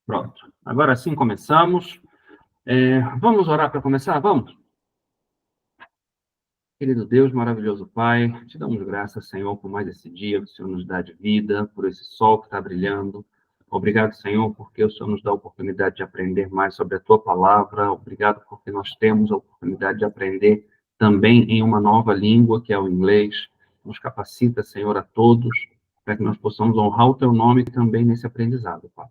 Pronto. Agora sim começamos. Vamos orar para começar? Vamos? Querido Deus, maravilhoso Pai, te damos graças, Senhor, por mais esse dia que o Senhor nos dá de vida, por esse sol que está brilhando. Obrigado, Senhor, porque o Senhor nos dá a oportunidade de aprender mais sobre a Tua palavra. Obrigado porque nós temos a oportunidade de aprender também em uma nova língua, que é o inglês. Nos capacita, Senhor, a todos, para que nós possamos honrar o Teu nome também nesse aprendizado, Pai.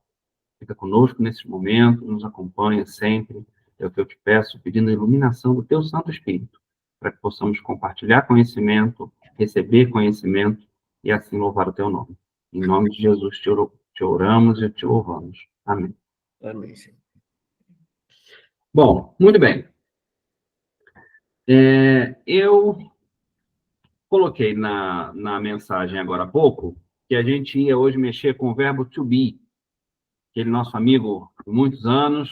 Fica conosco nesse momento, nos acompanha sempre. É o que eu te peço, pedindo a iluminação do Teu Santo Espírito, para que possamos compartilhar conhecimento, receber conhecimento e assim louvar o Teu nome. Em nome de Jesus te oramos e te louvamos. Amém. Amém, Senhor. Bom, muito bem. Eu coloquei na mensagem agora há pouco que a gente ia hoje mexer com o verbo to be, aquele nosso amigo por muitos anos,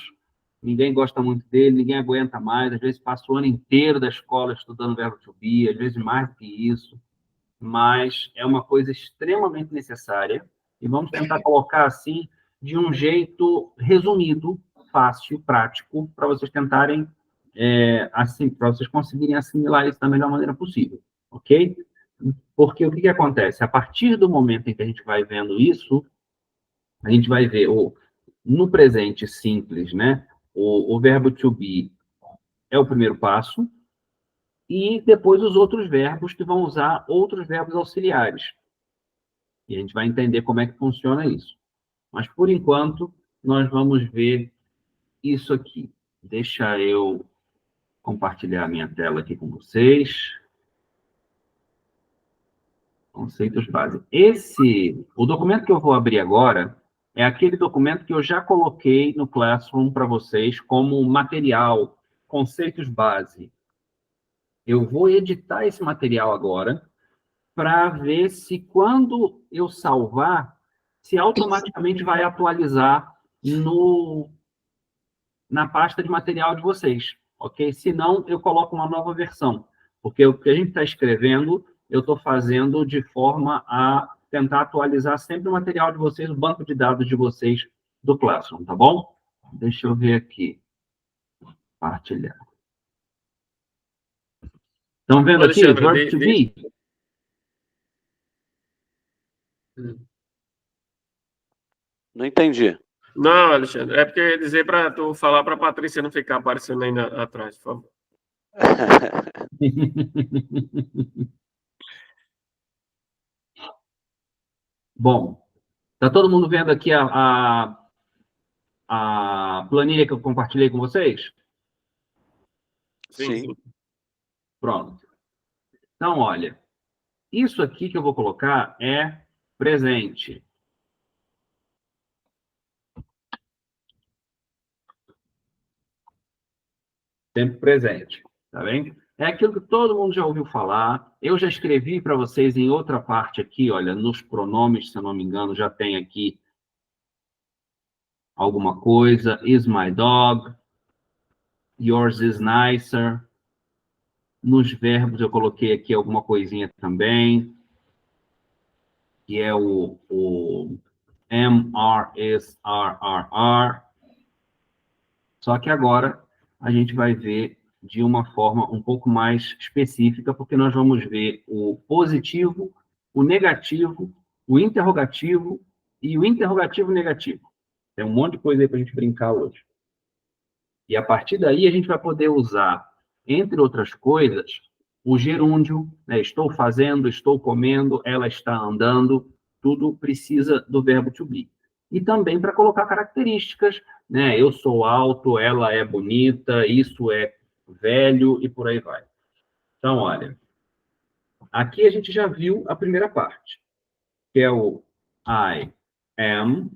ninguém gosta muito dele, ninguém aguenta mais, às vezes passa o ano inteiro da escola estudando o verbo to be, às vezes mais do que isso, mas é uma coisa extremamente necessária, e vamos tentar colocar assim, de um jeito resumido, fácil, prático, para vocês tentarem, assim, para vocês conseguirem assimilar isso da melhor maneira possível, ok? Porque o que acontece? A partir do momento em que a gente vai vendo isso, a gente vai ver no presente simples, né? O verbo to be é o primeiro passo, e depois os outros verbos que vão usar outros verbos auxiliares. E a gente vai entender como é que funciona isso. Mas, por enquanto, nós vamos ver isso aqui. Deixa eu compartilhar a minha tela aqui com vocês. Conceitos básicos. O documento que eu vou abrir agora é aquele documento que eu já coloquei no Classroom para vocês como material, conceitos base. Eu vou editar esse material agora para ver se quando eu salvar, se automaticamente vai atualizar na pasta de material de vocês, ok? Se não, eu coloco uma nova versão, porque o que a gente está escrevendo, eu estou fazendo de forma a tentar atualizar sempre o material de vocês, o banco de dados de vocês do Classroom, tá bom? Deixa eu ver aqui. Compartilhar. Estão vendo aqui? Verb to be? Não entendi. Não, Alexandre, é porque eu ia dizer para tu falar para a Patrícia não ficar aparecendo aí atrás, por favor. Bom, tá todo mundo vendo aqui a planilha que eu compartilhei com vocês? Sim. Pronto. Então, olha, isso aqui que eu vou colocar é presente. Tempo presente, tá bem? É aquilo que todo mundo já ouviu falar. Eu já escrevi para vocês em outra parte aqui, olha, nos pronomes, se eu não me engano, já tem aqui alguma coisa. Is my dog. Yours is nicer. Nos verbos eu coloquei aqui alguma coisinha também, que é o am, are, is, are. Só que agora a gente vai ver de uma forma um pouco mais específica, porque nós vamos ver o positivo, o negativo, o interrogativo e o interrogativo negativo. Tem um monte de coisa aí para a gente brincar hoje. E a partir daí a gente vai poder usar, entre outras coisas, o gerúndio, né? Estou fazendo, estou comendo, ela está andando, tudo precisa do verbo to be. E também para colocar características, né? Eu sou alto, ela é bonita, isso é velho e por aí vai. Então, olha, aqui a gente já viu a primeira parte, que é o I am.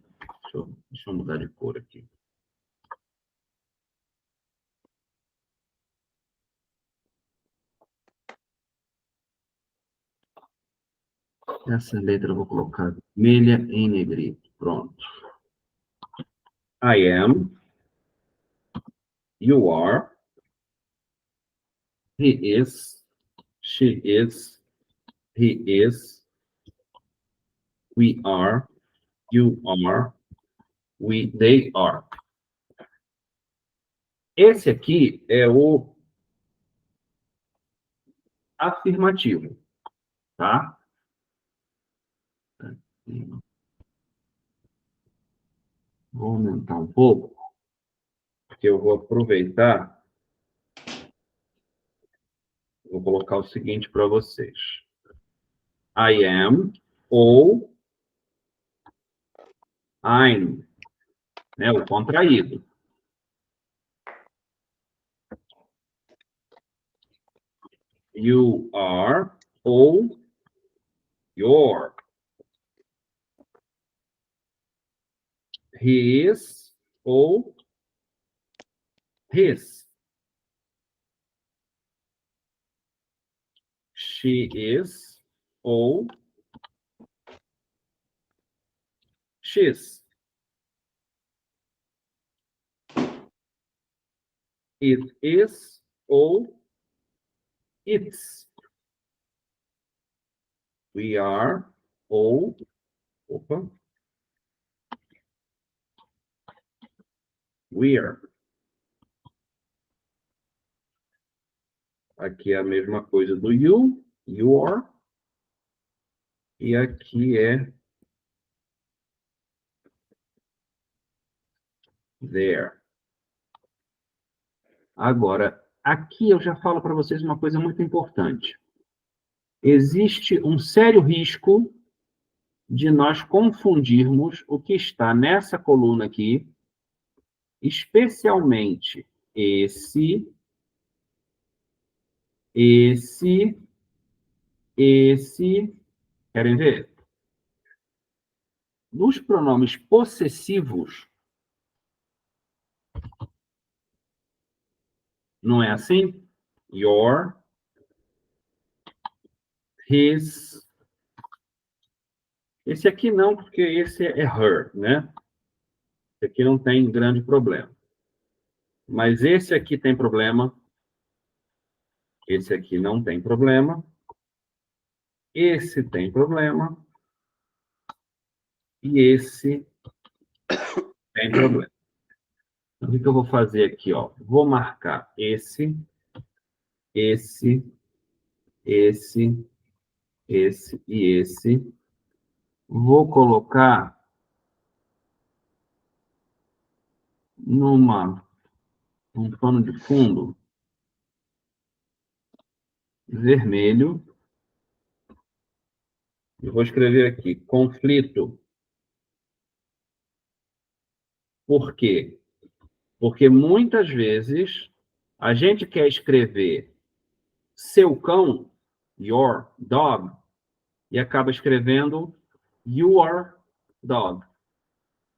Deixa eu mudar de cor aqui. Essa letra eu vou colocar vermelha em negrito. Pronto. I am. You are. He is. She is. He is. We are. You are. They are. Esse aqui é o afirmativo, tá? Vou aumentar um pouco, porque eu vou aproveitar. Vou colocar o seguinte para vocês. I am ou I'm, né? O contraído. You are ou your. He is ou his. She is ou she's. It is ou it's. We are ou... Opa. We're. Aqui é a mesma coisa do you, your. E aqui é there. Agora, aqui eu já falo para vocês uma coisa muito importante. Existe um sério risco de nós confundirmos o que está nessa coluna aqui, especialmente esse, querem ver? Nos pronomes possessivos, não é assim? Your, his. Esse aqui não, porque esse é her, né? Esse aqui não tem grande problema. Mas esse aqui tem problema. Esse aqui não tem problema. Esse tem problema. E esse tem problema. Então, o que eu vou fazer aqui, ó? Vou marcar esse e esse. Vou colocar um pano de fundo vermelho. Eu vou escrever aqui, conflito. Por quê? Porque muitas vezes a gente quer escrever seu cão, your dog, e acaba escrevendo your dog.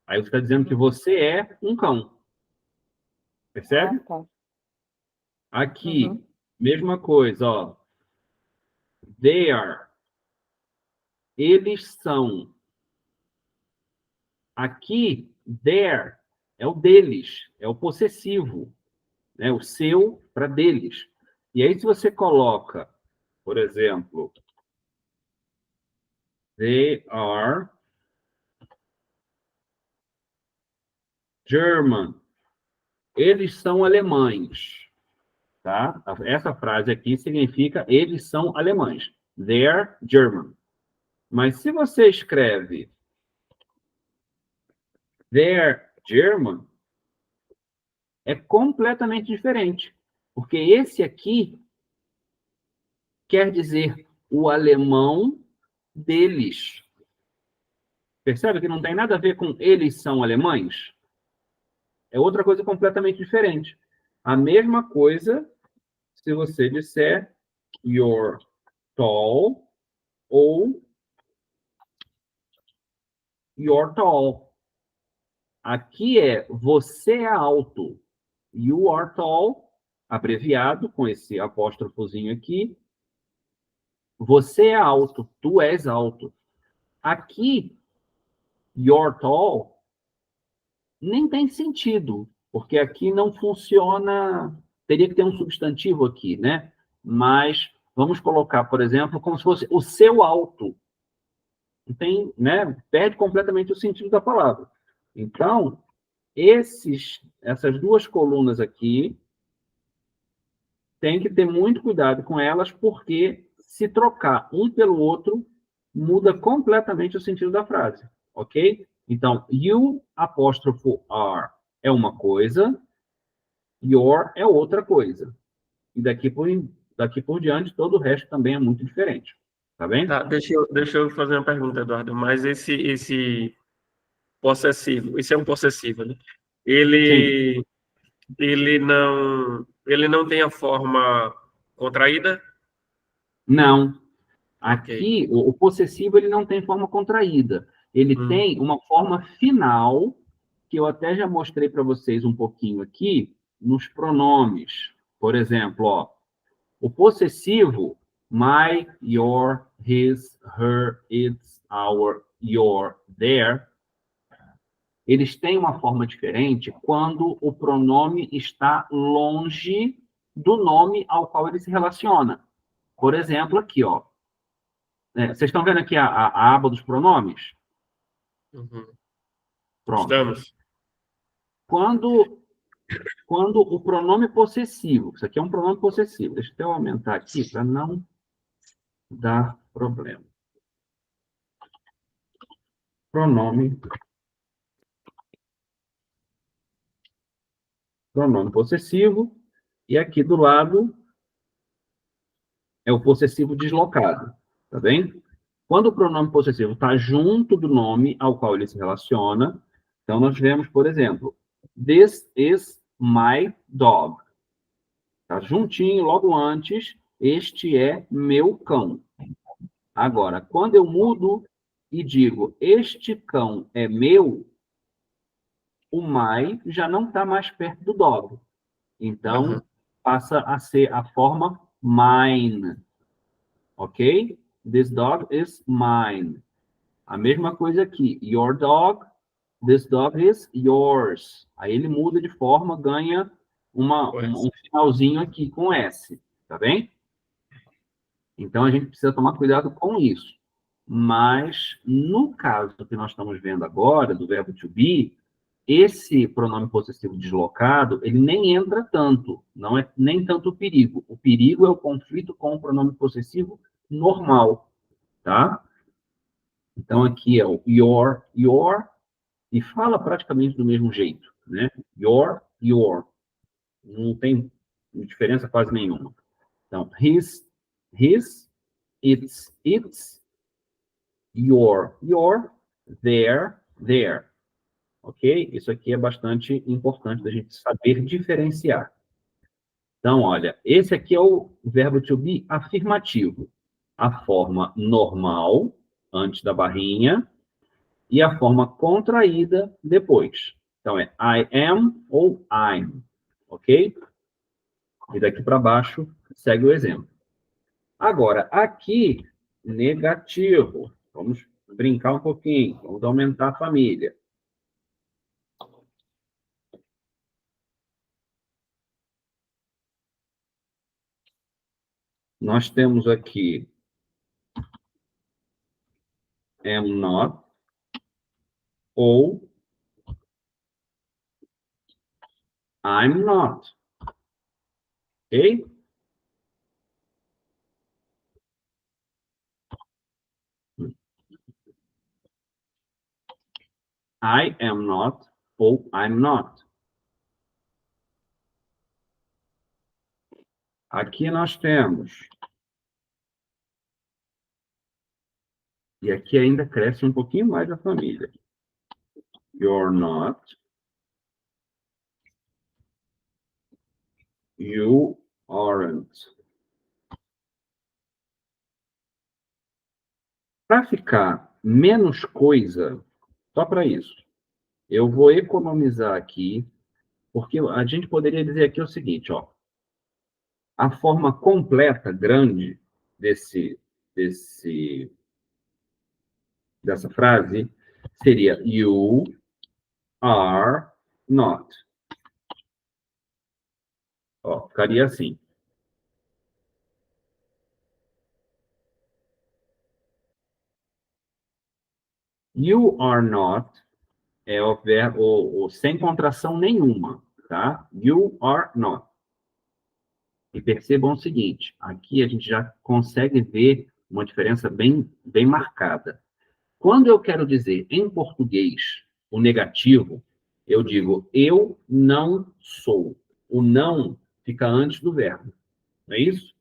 Aí você está dizendo que você é um cão. Percebe? Tá. Aqui, mesma coisa, ó. They are. Eles são. Aqui, their é o deles, é o possessivo, né? O seu para deles. E aí, se você coloca, por exemplo, they are German. Eles são alemães, tá? Essa frase aqui significa eles são alemães. They're German. Mas se você escreve they're German, é completamente diferente. Porque esse aqui quer dizer o alemão deles. Percebe que não tem nada a ver com eles são alemães? É outra coisa completamente diferente. A mesma coisa se você disser you're tall ou you're tall. Aqui é você é alto. You are tall, abreviado com esse apóstrofozinho aqui. Você é alto, tu és alto. Aqui, you're tall, nem tem sentido, porque aqui não funciona. Teria que ter um substantivo aqui, né? Mas vamos colocar, por exemplo, como se fosse o seu alto. Não tem, né? Perde completamente o sentido da palavra. Então, essas duas colunas aqui, tem que ter muito cuidado com elas, porque se trocar um pelo outro, muda completamente o sentido da frase, ok? Então, you, apóstrofo are, é uma coisa, your é outra coisa. E daqui por diante, todo o resto também é muito diferente. Tá bem? Tá, deixa eu fazer uma pergunta, Eduardo. Mas esse possessivo, isso é um possessivo, né? Sim. Ele, ele não tem a forma contraída? Não. Ok. Aqui, o possessivo ele não tem forma contraída. Ele Hum, tem uma forma final, que eu até já mostrei para vocês um pouquinho aqui, nos pronomes. Por exemplo, ó, o possessivo, my, your, his, her, its, our, your, their, eles têm uma forma diferente quando o pronome está longe do nome ao qual ele se relaciona. Por exemplo, aqui, ó. Vocês estão vendo aqui a aba dos pronomes? uhum. Pronto. Estamos. Quando, quando o pronome possessivo, isso aqui é um pronome possessivo, deixa eu aumentar aqui para não dar problema. Pronome possessivo, e aqui do lado é o possessivo deslocado, tá bem? Quando o pronome possessivo está junto do nome ao qual ele se relaciona, então nós vemos, por exemplo, this is my dog. Está juntinho, logo antes, este é meu cão. Agora, quando eu mudo e digo este cão é meu, o my já não está mais perto do dog. Então, Aham. passa a ser a forma mine. Ok? This dog is mine. A mesma coisa aqui. Your dog, this dog is yours. Aí ele muda de forma, ganha um finalzinho aqui com S. Tá bem? Então, a gente precisa tomar cuidado com isso. Mas, no caso que nós estamos vendo agora, do verbo to be, esse pronome possessivo deslocado, ele nem entra tanto, não é nem tanto o perigo. O perigo é o conflito com o pronome possessivo normal, tá? Então, aqui é o your, e fala praticamente do mesmo jeito, né? Your. Não tem diferença quase nenhuma. Então, his, its, your, their. Ok? Isso aqui é bastante importante da gente saber diferenciar. Então, olha, esse aqui é o verbo to be afirmativo. A forma normal, antes da barrinha, e a forma contraída depois. Então, é I am ou I'm. Ok? E daqui para baixo, segue o exemplo. Agora, aqui, negativo. Vamos brincar um pouquinho. Vamos aumentar a família. Nós temos aqui am not ou I'm not. Ok? I am not ou I'm not. Aqui nós temos. E aqui ainda cresce um pouquinho mais a família. You're not. You aren't. Para ficar menos coisa, só para isso, eu vou economizar aqui, porque a gente poderia dizer aqui o seguinte, ó. A forma completa, grande, dessa frase seria you are not. Ó, ficaria assim. You are not é o verbo sem contração nenhuma, tá? You are not. E percebam o seguinte, aqui a gente já consegue ver uma diferença bem marcada. Quando eu quero dizer em português o negativo, eu digo eu não sou. O não fica antes do verbo, não é isso?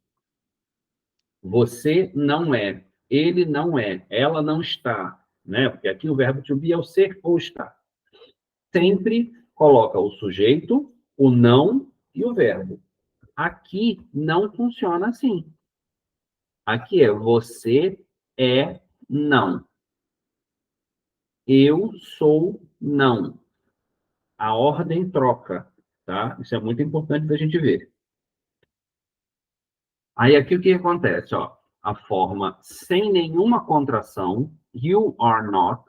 Você não é, ele não é, ela não está, né? Porque aqui o verbo to be é o ser ou estar. Sempre coloca o sujeito, o não e o verbo. Aqui não funciona assim. Aqui é você é não. Eu sou não. A ordem troca, tá? Isso é muito importante da gente ver. Aí aqui o que acontece, ó? A forma sem nenhuma contração, you are not,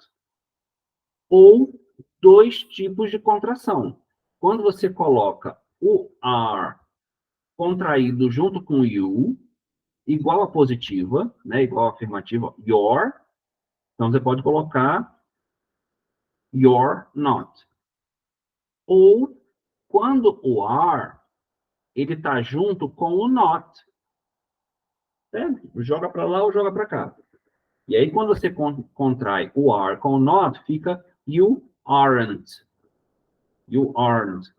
ou dois tipos de contração. Quando você coloca o are contraído junto com o you, igual a positiva, né? Igual a afirmativa, your, então você pode colocar you're not. Ou quando o are ele está junto com o not. Né? Joga para lá ou joga para cá. E aí, quando você contrai o are com o not, fica you aren't. You aren't.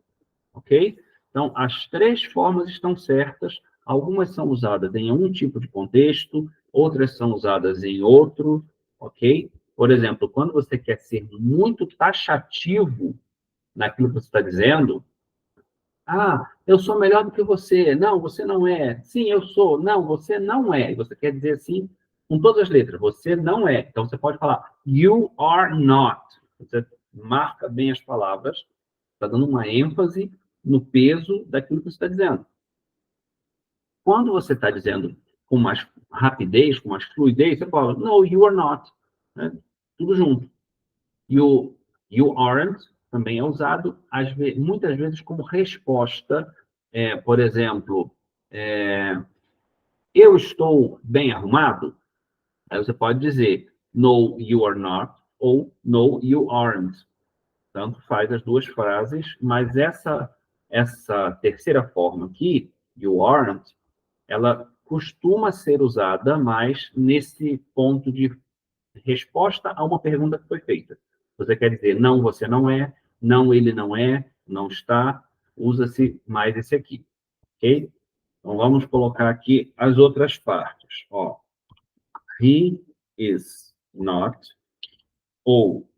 Ok? Então, as três formas estão certas. Algumas são usadas em um tipo de contexto, outras são usadas em outro. Ok? Por exemplo, quando você quer ser muito taxativo naquilo que você está dizendo, ah, eu sou melhor do que você. Não, você não é. Sim, eu sou. Não, você não é. E você quer dizer assim, com todas as letras. Você não é. Então, você pode falar, you are not. Você marca bem as palavras, está dando uma ênfase no peso daquilo que você está dizendo. Quando você está dizendo com mais rapidez, com mais fluidez, você fala, no, you are not. Né? Tudo junto. You aren't também é usado, muitas vezes, como resposta. Por exemplo, eu estou bem arrumado? Aí você pode dizer, no, you are not, ou no, you aren't. Tanto faz as duas frases, mas essa terceira forma aqui, you aren't, ela costuma ser usada mais nesse ponto de resposta a uma pergunta que foi feita. Você quer dizer, não, você não é, não, ele não é, não está, usa-se mais esse aqui, ok? Então, vamos colocar aqui as outras partes. Ó, he is not, ou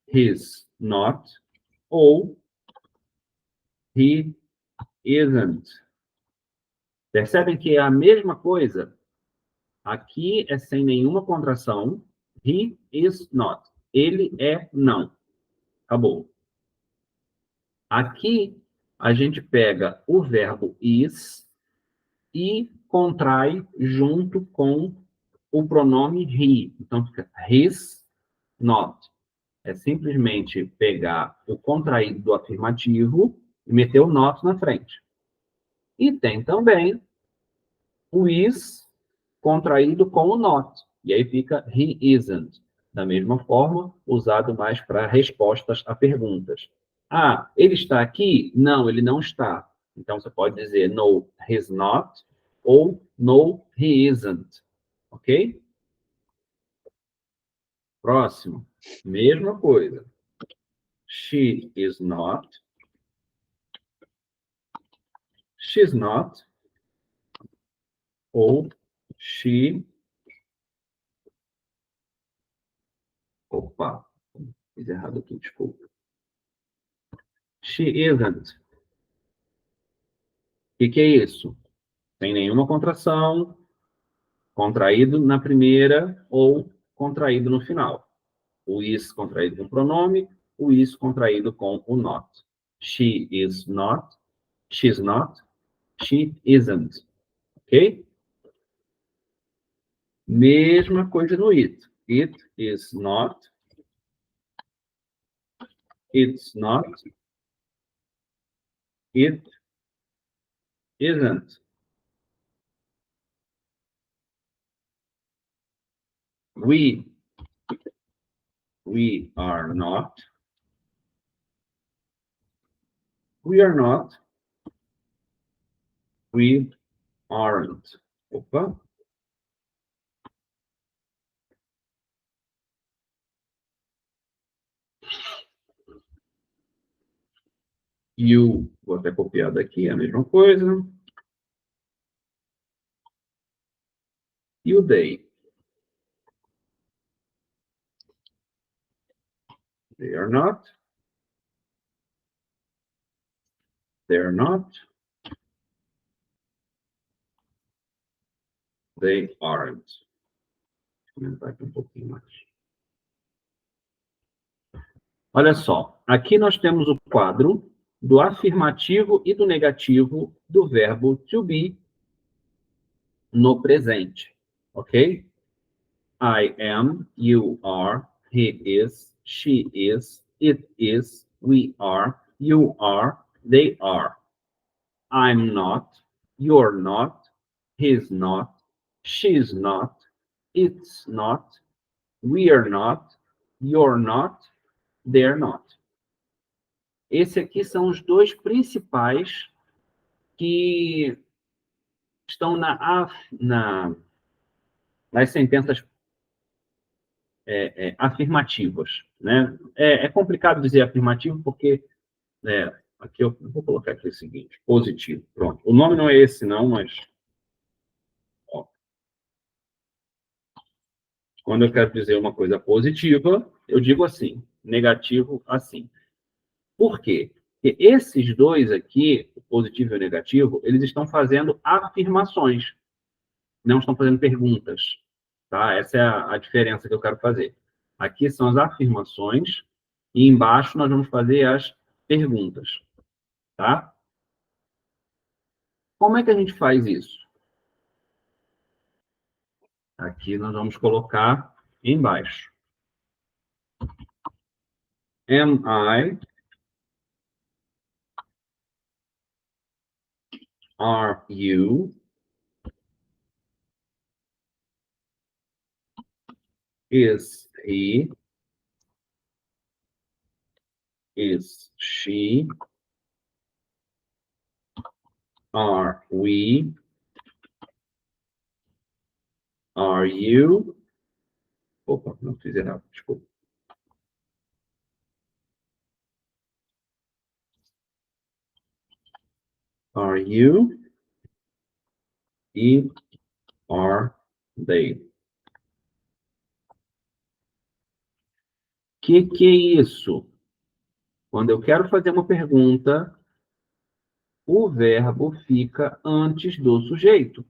he's not, ou he isn't. Percebem que é a mesma coisa? Aqui é sem nenhuma contração. He is not. Ele é não. Acabou. Aqui, a gente pega o verbo is e contrai junto com o pronome he. Então, fica his not. É simplesmente pegar o contraído do afirmativo e meter o not na frente. E tem também o is contraído com o not. E aí fica he isn't. Da mesma forma, usado mais para respostas a perguntas. Ah, ele está aqui? Não, ele não está. Então, você pode dizer no, he's not, ou no, he isn't. Ok? Próximo. Mesma coisa. She is not. She's not. Ou she... Opa, fiz errado aqui, desculpa. She isn't. O que é isso? Sem nenhuma contração, contraído na primeira ou contraído no final. O is contraído com o pronome, o is contraído com o not. She is not, she's not, she isn't. Ok? Mesma coisa no it. It is not, it's not, it isn't. We We are not. We are not. We aren't. Opa. You, vou até copiar daqui, a mesma coisa. You, they. They are not. They're not. They aren't. Vou aumentar aqui um pouquinho mais. Olha só, aqui nós temos o quadro do afirmativo e do negativo do verbo to be no presente, ok? I am, you are, he is, she is, it is, we are, you are, they are. I'm not, you're not, he's not, she's not, it's not, we're not, you're not, they're not. Esse aqui são os dois principais que estão nas sentenças afirmativas, né? É complicado dizer afirmativo porque aqui eu vou colocar aqui o seguinte, positivo, pronto. O nome não é esse não, mas ó, quando eu quero dizer uma coisa positiva, eu digo assim, negativo assim. Por quê? Porque esses dois aqui, o positivo e o negativo, eles estão fazendo afirmações, não estão fazendo perguntas. Tá? Essa é a diferença que eu quero fazer. Aqui são as afirmações e embaixo nós vamos fazer as perguntas. Tá? Como é que a gente faz isso? Aqui nós vamos colocar embaixo. Am I? Are you? Is he? Is she? Are we? Are you? Opa, não fiz errado, desculpa. Are you? E are they? Que é isso? Quando eu quero fazer uma pergunta, o verbo fica antes do sujeito.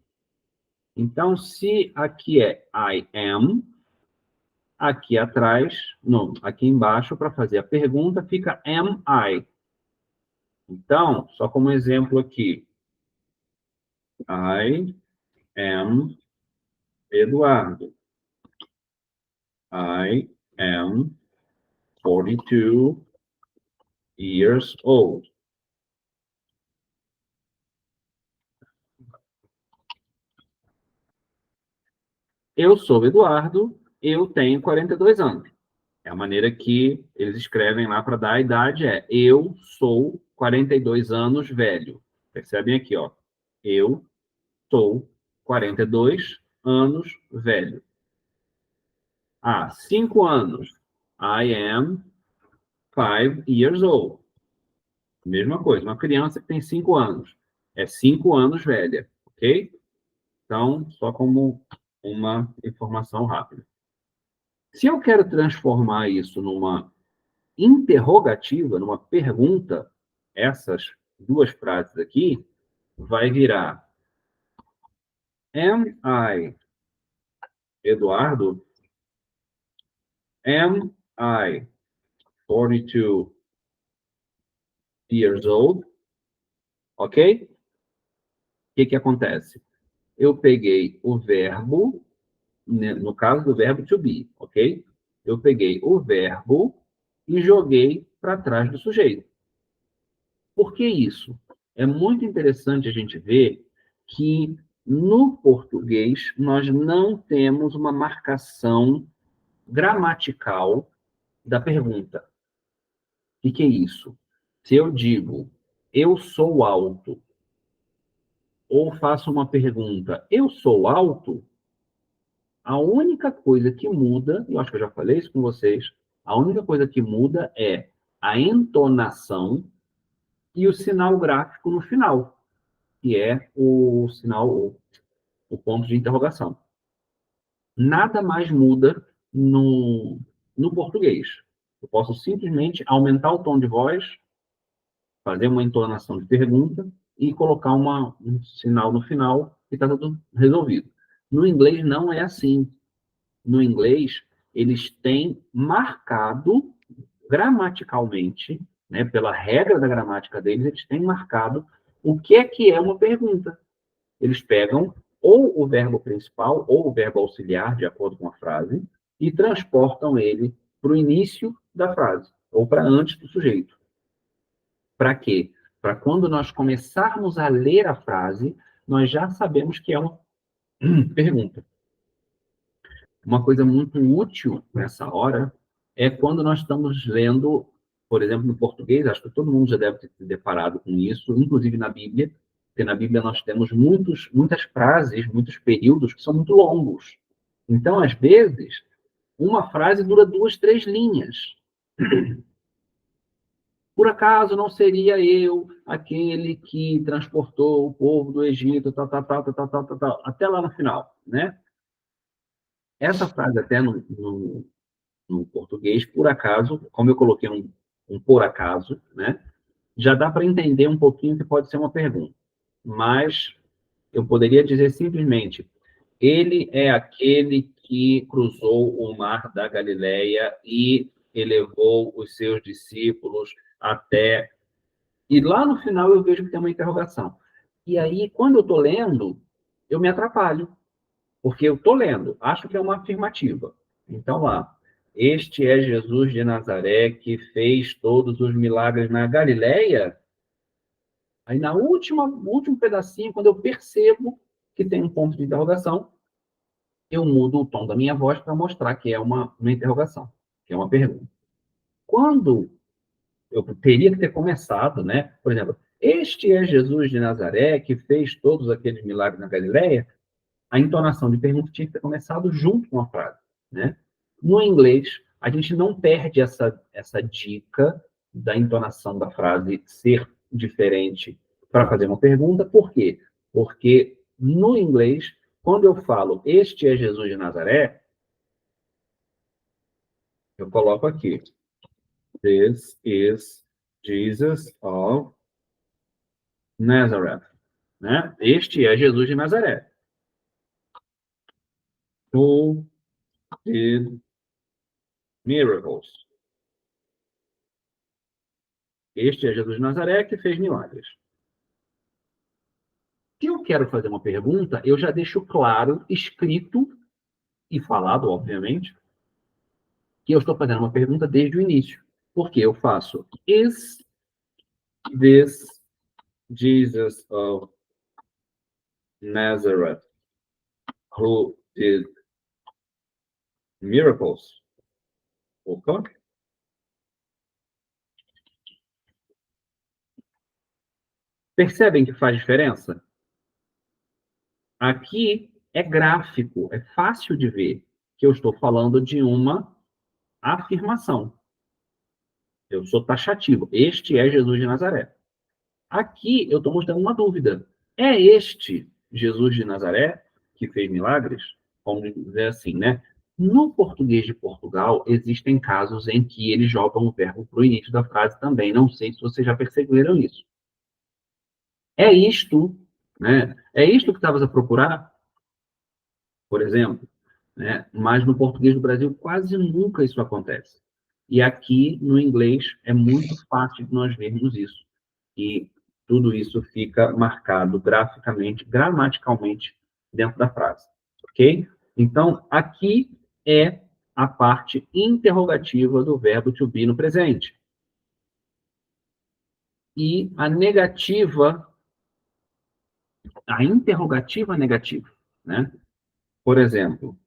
Então, se aqui é I am, aqui atrás, não, aqui embaixo, para fazer a pergunta, fica am I. Então, só como exemplo aqui, I am Eduardo. I am 42 years old. Eu sou Eduardo, eu tenho 42 anos. É a maneira que eles escrevem lá para dar a idade, eu sou 42 anos velho. Percebem aqui, ó. Eu sou 42 anos velho. 5 anos. I am 5 years old. Mesma coisa, uma criança que tem 5 anos. É 5 anos velha, ok? Então, só como uma informação rápida. Se eu quero transformar isso numa interrogativa, numa pergunta, essas duas frases aqui, vai virar Am I Eduardo? Am I 42 years old? Ok? O que acontece? Eu peguei o verbo, no caso do verbo to be, ok? Eu peguei o verbo e joguei para trás do sujeito. Por que isso? É muito interessante a gente ver que no português nós não temos uma marcação gramatical da pergunta. O que é isso? Se eu digo, eu sou alto, ou faço uma pergunta, eu sou alto, a única coisa que muda, eu acho que eu já falei isso com vocês, a única coisa que muda é a entonação e o sinal gráfico no final, que é o sinal, o ponto de interrogação. Nada mais muda no português. Eu posso simplesmente aumentar o tom de voz, fazer uma entonação de pergunta e colocar um sinal no final e está tudo resolvido. No inglês não é assim. No inglês, eles têm marcado gramaticalmente, né, pela regra da gramática deles, eles têm marcado o que é uma pergunta. Eles pegam ou o verbo principal ou o verbo auxiliar, de acordo com a frase, e transportam ele para o início da frase, ou para antes do sujeito. Para quê? Para quando nós começarmos a ler a frase, nós já sabemos que é uma pergunta. Uma coisa muito útil nessa hora é quando nós estamos lendo, por exemplo, no português, acho que todo mundo já deve ter se deparado com isso, inclusive na Bíblia, porque na Bíblia nós temos muitas frases, muitos períodos que são muito longos. Então, às vezes, uma frase dura 2, 3 linhas. Por acaso não seria eu aquele que transportou o povo do Egito, até lá no final, né? Essa frase até no português, por acaso, como eu coloquei um por acaso, né? Já dá para entender um pouquinho que pode ser uma pergunta. Mas eu poderia dizer simplesmente, ele é aquele que cruzou o mar da Galileia e elevou os seus discípulos até... E lá no final eu vejo que tem uma interrogação. E aí, quando eu estou lendo, eu me atrapalho, porque eu estou lendo, acho que é uma afirmativa. Então, lá, este é Jesus de Nazaré que fez todos os milagres na Galileia. Aí, último pedacinho, quando eu percebo que tem um ponto de interrogação, eu mudo o tom da minha voz para mostrar que é uma interrogação, que é uma pergunta. Quando eu teria que ter começado, né? Por exemplo, este é Jesus de Nazaré que fez todos aqueles milagres na Galileia, a entonação de pergunta tinha que ter começado junto com a frase, né? No inglês, a gente não perde essa dica da entonação da frase ser diferente para fazer uma pergunta. Por quê? Porque no inglês, quando eu falo este é Jesus de Nazaré, eu coloco aqui This is Jesus of Nazareth, né? Este é Jesus de Nazaré. Who did miracles. Este é Jesus de Nazaré que fez milagres. Se eu quero fazer uma pergunta, eu já deixo claro, escrito e falado, obviamente, que eu estou fazendo uma pergunta desde o início. Porque eu faço Is this Jesus of Nazareth who did miracles? Opa. Percebem que faz diferença? Aqui é gráfico, é fácil de ver que eu estou falando de uma afirmação. Eu sou taxativo. Este é Jesus de Nazaré. Aqui eu estou mostrando uma dúvida. É este Jesus de Nazaré que fez milagres? Vamos dizer assim, né? No português de Portugal, existem casos em que eles jogam o verbo para o início da frase também. Não sei se vocês já perceberam isso. É isto, né? É isto que estavas a procurar, por exemplo, né? Mas no português do Brasil quase nunca isso acontece. E aqui, no inglês, é muito fácil de nós vermos isso. E tudo isso fica marcado graficamente, gramaticalmente, dentro da frase. Ok? Então, aqui é a parte interrogativa do verbo to be no presente. E a negativa, a interrogativa negativa, né? Por exemplo,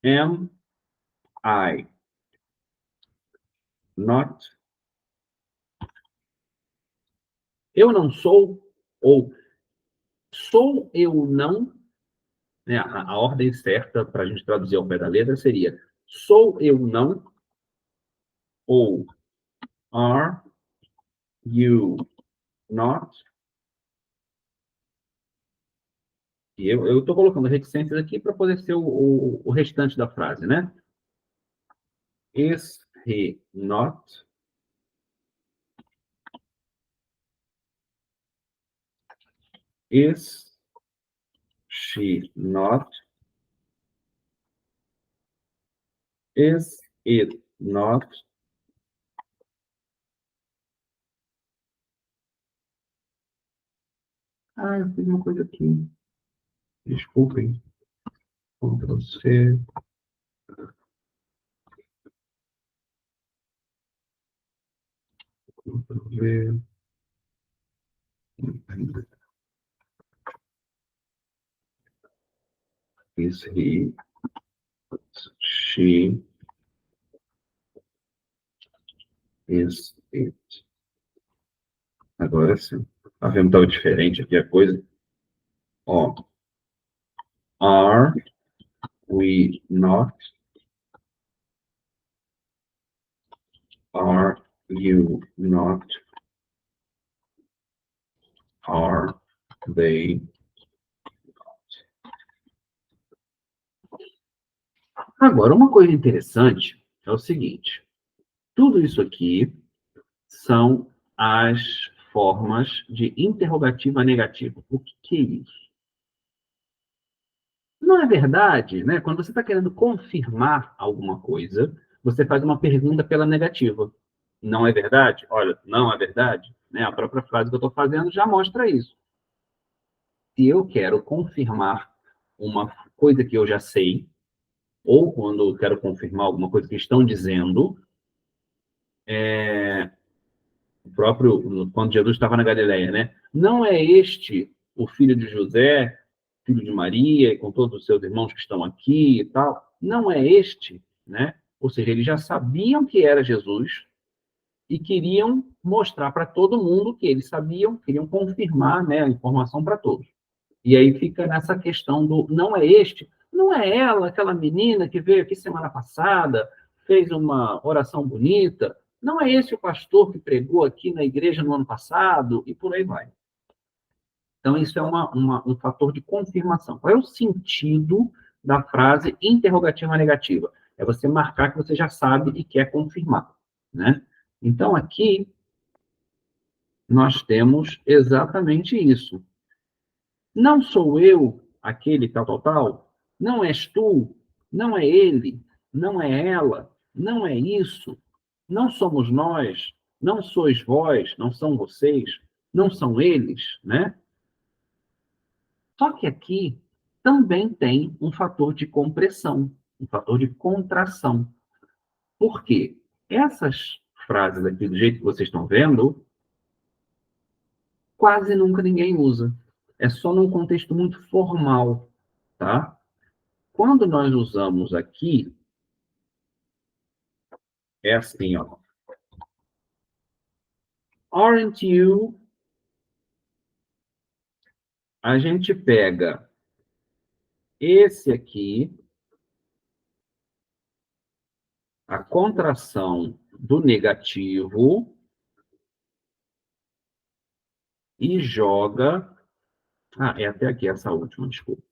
am I not. Eu não sou, ou sou eu não, né? A ordem certa para a gente traduzir ao pé da letra seria sou eu não, ou are you not. E eu estou colocando reticências aqui para poder ser o restante da frase, né? Is he not? Is she not? Is it not? Ah, eu fiz uma coisa aqui. Desculpem. Ctrl+C. Ctrl+V. Is he? She? Is it? Agora sim. Tá vendo? Estava diferente aqui a coisa. Ó. Are we not? Are you not? Are they? Agora, uma coisa interessante é o seguinte. Tudo isso aqui são as formas de interrogativa negativa. O que é isso? Não é verdade, né? Quando você está querendo confirmar alguma coisa, você faz uma pergunta pela negativa. Não é verdade? Olha, não é verdade? Né? A própria frase que eu estou fazendo já mostra isso. Se eu quero confirmar uma coisa que eu já sei, ou quando eu quero confirmar alguma coisa que estão dizendo, o próprio, quando Jesus estava na Galileia, né? Não é este o filho de José, filho de Maria, e com todos os seus irmãos que estão aqui e tal? Não é este, né? Ou seja, eles já sabiam que era Jesus e queriam mostrar para todo mundo que eles sabiam, queriam confirmar, né, a informação para todos. E aí fica nessa questão do não é este, não é ela, aquela menina que veio aqui semana passada, fez uma oração bonita, não é esse o pastor que pregou aqui na igreja no ano passado, e por aí vai. Então, isso é um fator de confirmação. Qual é o sentido da frase interrogativa negativa? É você marcar que você já sabe e quer confirmar, né? Então, aqui, nós temos exatamente isso. Não sou eu aquele tal, tal, tal? Não és tu? Não é ele? Não é ela? Não é isso? Não somos nós? Não sois vós? Não são vocês? Não são eles, né? Só que aqui também tem um fator de compressão, um fator de contração. Por quê? Essas frases aqui, do jeito que vocês estão vendo, quase nunca ninguém usa. É só num contexto muito formal, tá? Quando nós usamos aqui, é assim, ó. Aren't you? A gente pega esse aqui, a contração do negativo, e joga... Ah, é até aqui essa última, desculpa.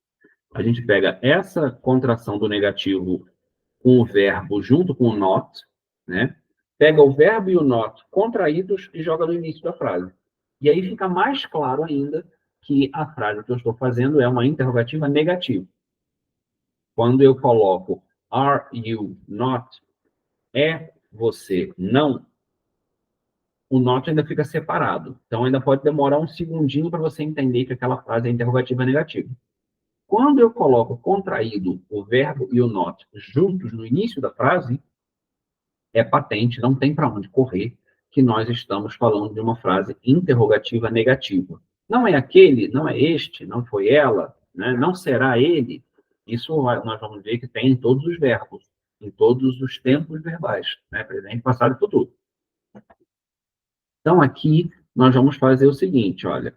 A gente pega essa contração do negativo com o verbo junto com o not, né? Pega o verbo e o not contraídos e joga no início da frase. E aí fica mais claro ainda que a frase que eu estou fazendo é uma interrogativa negativa. Quando eu coloco are you not, é você não, o not ainda fica separado. Então ainda pode demorar um segundinho para você entender que aquela frase é interrogativa negativa. Quando eu coloco contraído o verbo e o not juntos no início da frase, é patente, não tem para onde correr, que nós estamos falando de uma frase interrogativa negativa. Não é aquele, não é este, não foi ela, né? Não será ele. Isso nós vamos ver que tem em todos os verbos, em todos os tempos verbais, né? Presente, passado e futuro. Então, aqui, nós vamos fazer o seguinte, olha.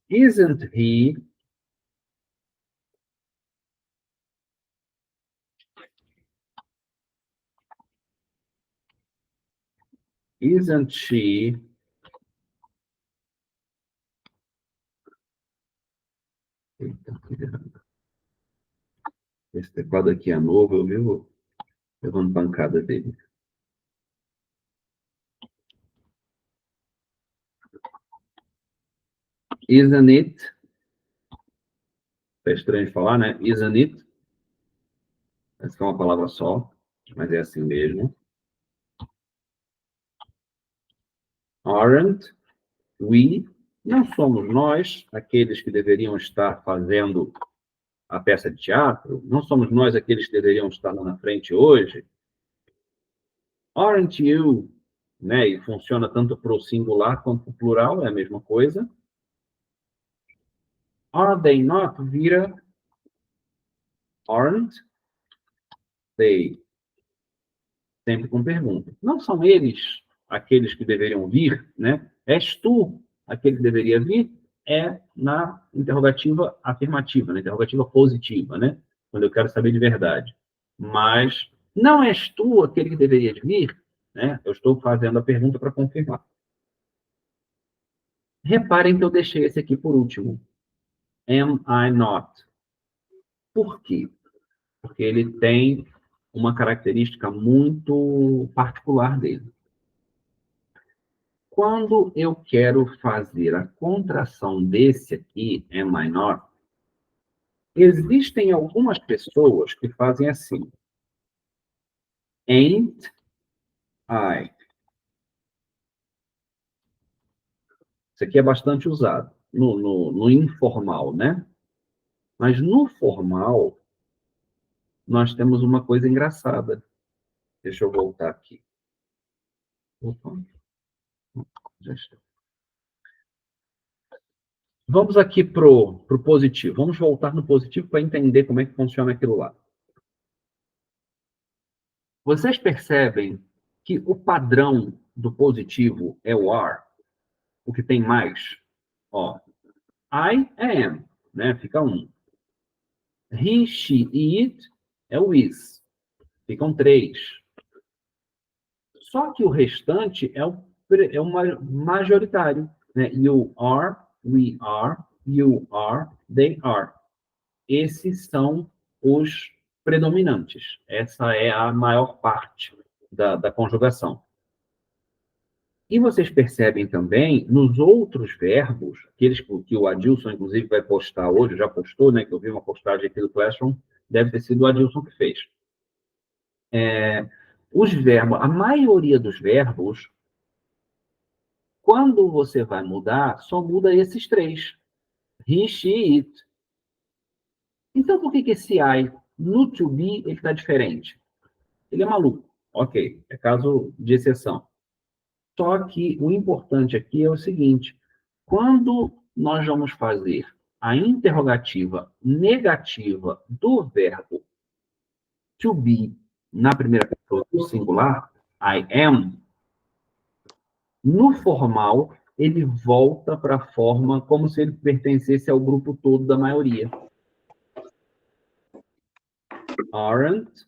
Isn't he isn't she esse teclado aqui é novo, eu vivo levando pancada dele. Isn't it? É estranho de falar, né? Isn't it? Essa é uma palavra só, mas é assim mesmo. Aren't we? Não somos nós aqueles que deveriam estar fazendo a peça de teatro? Não somos nós aqueles que deveriam estar lá na frente hoje? Aren't you? Né? E funciona tanto para o singular quanto para o plural, é a mesma coisa. Are they not? Vira aren't they? Sempre com pergunta. Não são eles aqueles que deveriam vir, né? És tu aquele que deveria vir? É na interrogativa afirmativa, na interrogativa positiva, né? Quando eu quero saber de verdade. Mas não és tu aquele que deveria vir, né? Eu estou fazendo a pergunta para confirmar. Reparem que eu deixei esse aqui por último. Am I not? Por quê? Porque ele tem uma característica muito particular dele. Quando eu quero fazer a contração desse aqui, am I not, existem algumas pessoas que fazem assim. Ain't I. Isso aqui é bastante usado no informal, né? Mas no formal, nós temos uma coisa engraçada. Deixa eu voltar aqui. Opa. Já estou. Vamos aqui para o positivo. Vamos voltar no positivo para entender como é que funciona aquilo lá. Vocês percebem que o padrão do positivo é o are? O que tem mais? Ó, I am, né? Fica um. He, she, it é o is. Ficam 3. Só que o restante é o majoritário, né? You are, we are, you are, they are. Esses são os predominantes. Essa é a maior parte da conjugação. E vocês percebem também, nos outros verbos, aqueles que o Adilson, inclusive, vai postar hoje, já postou, né? Que eu vi uma postagem aqui do Classroom, deve ter sido o Adilson que fez. Os verbos, a maioria dos verbos, quando você vai mudar, só muda esses 3. He, she, it. Então, por que esse I, no to be, ele está diferente? Ele é maluco. Ok, é caso de exceção. Só que o importante aqui é o seguinte, quando nós vamos fazer a interrogativa negativa do verbo to be na primeira pessoa do singular, I am, no formal, ele volta para a forma como se ele pertencesse ao grupo todo da maioria. Aren't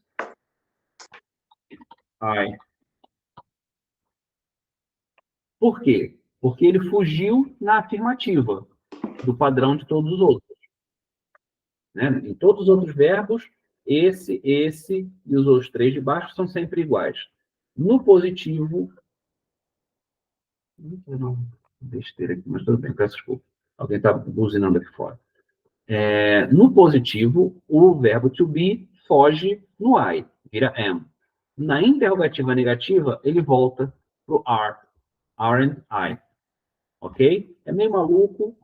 I? Por quê? Porque ele fugiu na afirmativa do padrão de todos os outros. Né? Em todos os outros verbos, esse e os outros 3 de baixo são sempre iguais. No positivo... Não, besteira aqui, mas tudo bem, peço desculpa. Alguém está buzinando aqui fora. No positivo, o verbo to be foge no I, vira am. Na interrogativa negativa, ele volta para o are. Aren't I. Ok? É meio maluco.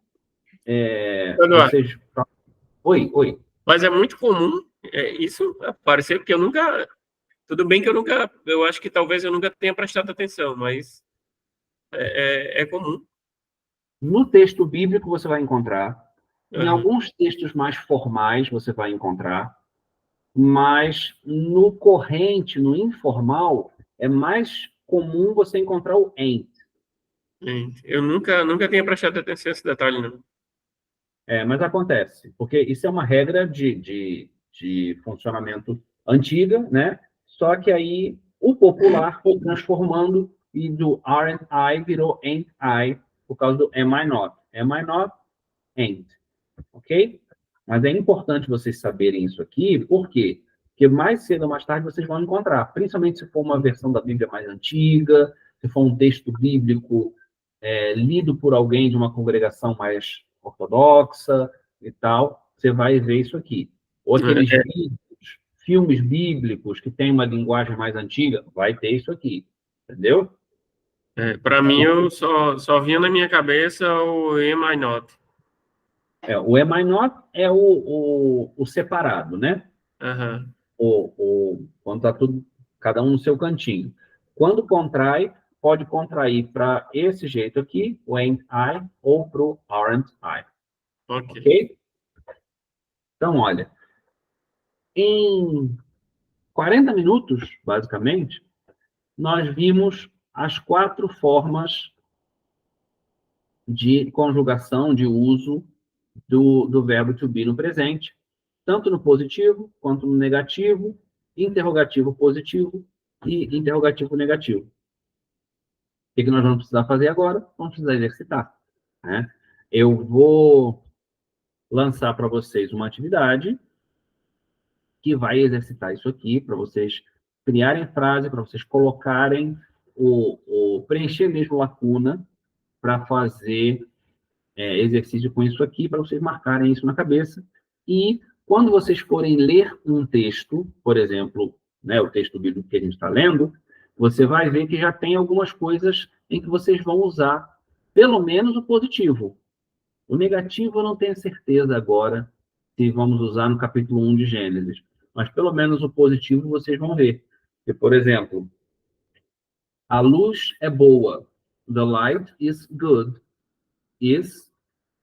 Vocês... Oi. Mas é muito comum isso aparecer, porque eu nunca... Tudo bem que eu acho que talvez eu nunca tenha prestado atenção, mas é comum. No texto bíblico você vai encontrar, em alguns textos mais formais você vai encontrar, mas no corrente, no informal, é mais comum você encontrar o ain't. Eu nunca tinha prestado atenção nesse detalhe, não. Mas acontece, porque isso é uma regra de funcionamento antiga, né? Só que aí o popular foi transformando e do aren't I virou ain't I por causa do am I not. Am I not? Ain't. Ok? Mas é importante vocês saberem isso aqui, por quê? Porque mais cedo ou mais tarde vocês vão encontrar, principalmente se for uma versão da Bíblia mais antiga, se for um texto bíblico lido por alguém de uma congregação mais ortodoxa e tal, você vai ver isso aqui. Ou aqueles vídeos, filmes bíblicos que têm uma linguagem mais antiga, vai ter isso aqui, entendeu? Para mim, eu só vinha na minha cabeça o Am I Not. O am I not é o separado, né? Aham. Quando está tudo, cada um no seu cantinho. Quando contrai, pode contrair para esse jeito aqui, o ain't I, ou para o aren't I. Ok. Ok? Então, olha, em 40 minutos, basicamente, nós vimos as 4 formas de conjugação, de uso do verbo to be no presente, tanto no positivo quanto no negativo, interrogativo positivo e interrogativo negativo. O que nós vamos precisar fazer agora? Vamos precisar exercitar. Né? Eu vou lançar para vocês uma atividade que vai exercitar isso aqui, para vocês criarem frase, para vocês colocarem preencher mesmo lacuna para fazer exercício com isso aqui, para vocês marcarem isso na cabeça. E quando vocês forem ler um texto, por exemplo, né, o texto bíblico que a gente está lendo, você vai ver que já tem algumas coisas em que vocês vão usar pelo menos o positivo. O negativo eu não tenho certeza agora se vamos usar no capítulo 1 de Gênesis, mas pelo menos o positivo vocês vão ver. E, por exemplo, a luz é boa. The light is good. Is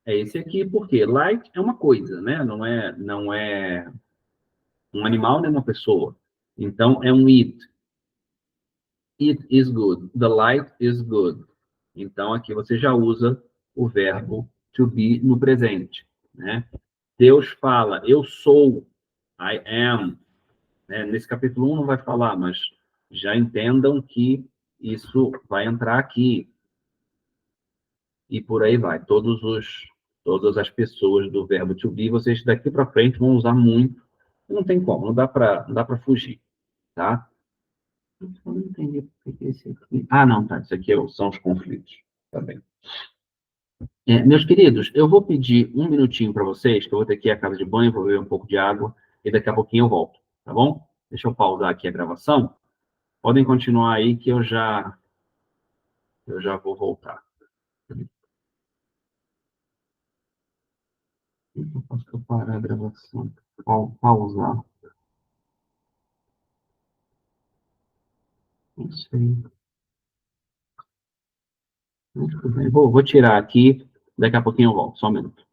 é esse aqui, porque light é uma coisa, né? Não é um animal nem uma pessoa. Então, é um it. It is good. The light is good. Então, aqui você já usa o verbo to be no presente, né? Deus fala, eu sou, I am. Né? Nesse capítulo 1 não vai falar, mas já entendam que isso vai entrar aqui. E por aí vai. Todas as pessoas do verbo to be, vocês daqui para frente vão usar muito. Não tem como, não dá para fugir, tá? Eu não entendi por que esse aqui. Ah, não, tá. Isso aqui são os conflitos. Tá bem. Meus queridos, eu vou pedir um minutinho para vocês, que eu vou ter que ir à casa de banho, vou beber um pouco de água, e daqui a pouquinho eu volto, tá bom? Deixa eu pausar aqui a gravação. Podem continuar aí que eu já vou voltar. Eu posso parar a gravação. Pausar. Não sei. Tudo bem. Vou tirar aqui, daqui a pouquinho eu volto. Só um minuto.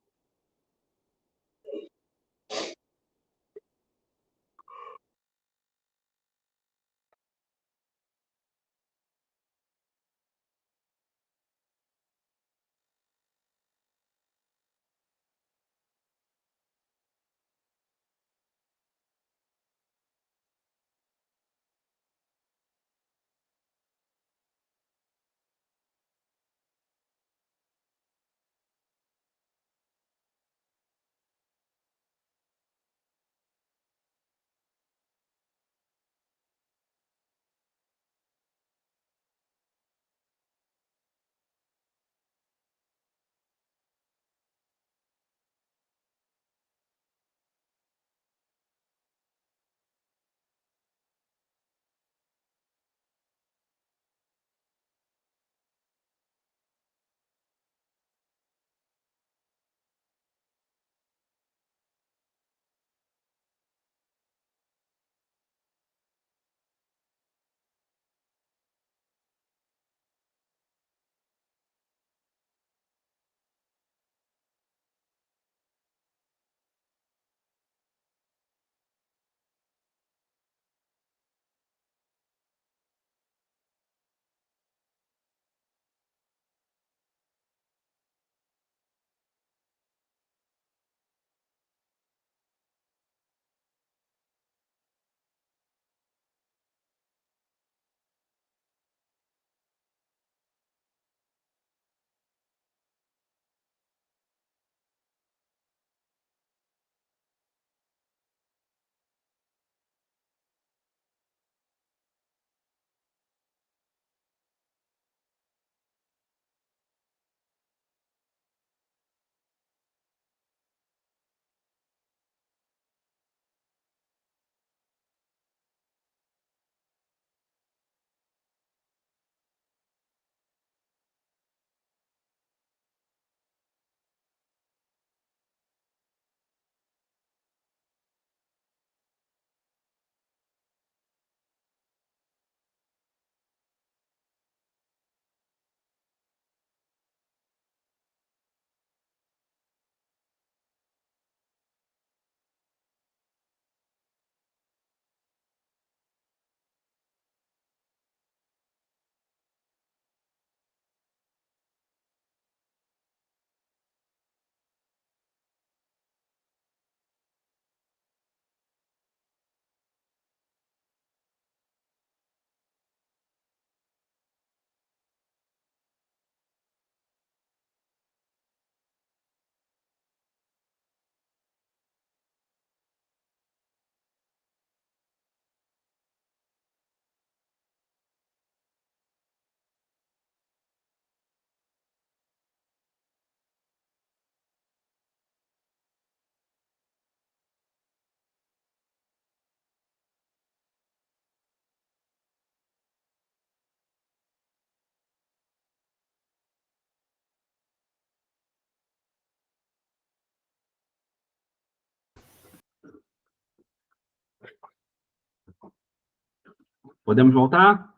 Podemos voltar?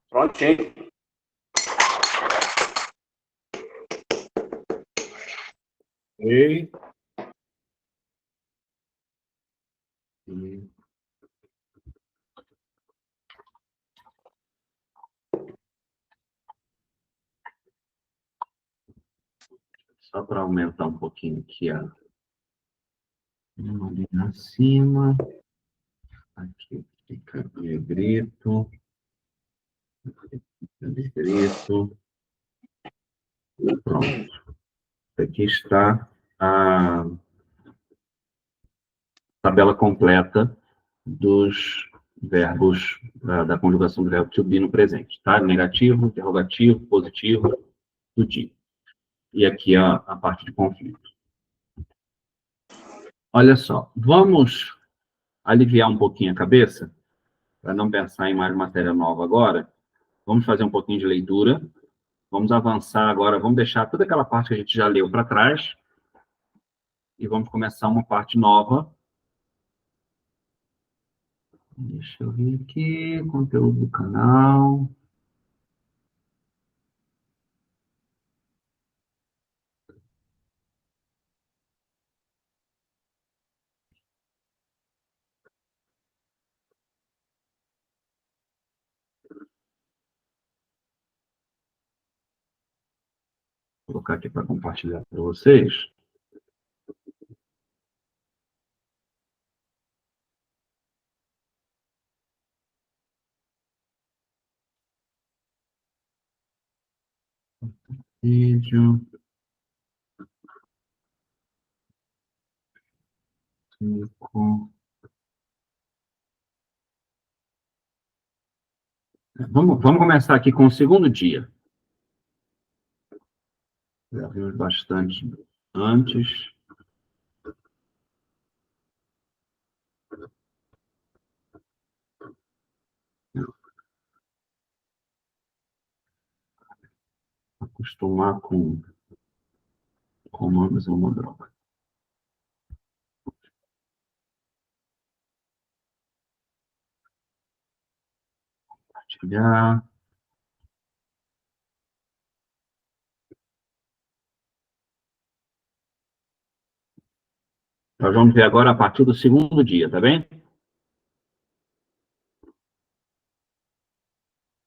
Prontinho. Ok. Só para aumentar um pouquinho aqui ali acima. Aqui fica negrito. Negrito. Pronto. Aqui está a tabela completa dos verbos, da conjugação do verbo to be no presente, tá? Negativo, interrogativo, positivo, do tipo. E aqui a parte de conflito. Olha só, vamos aliviar um pouquinho a cabeça, para não pensar em mais matéria nova agora. Vamos fazer um pouquinho de leitura. Vamos avançar agora, vamos deixar toda aquela parte que a gente já leu para trás e vamos começar uma parte nova. Deixa eu ver aqui, conteúdo do canal. Vou colocar aqui para compartilhar para vocês. Vídeo. Vamos começar aqui com o segundo dia. Já vimos bastante antes. Acostumar com comandos é uma droga. Compartilhar. Nós vamos ver agora a partir do segundo dia, tá bem?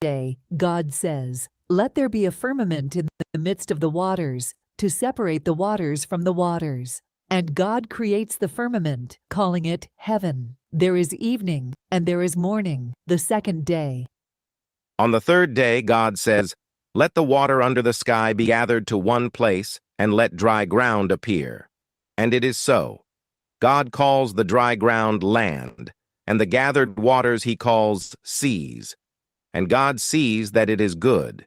Day, God says, "Let there be a firmament in the midst of the waters, to separate the waters from the waters." And God creates the firmament, calling it heaven. There is evening, and there is morning, the second day. On the third day, God says, "Let the water under the sky be gathered to one place, and let dry ground appear." And it is so. God calls the dry ground land, and the gathered waters he calls seas. And God sees that it is good.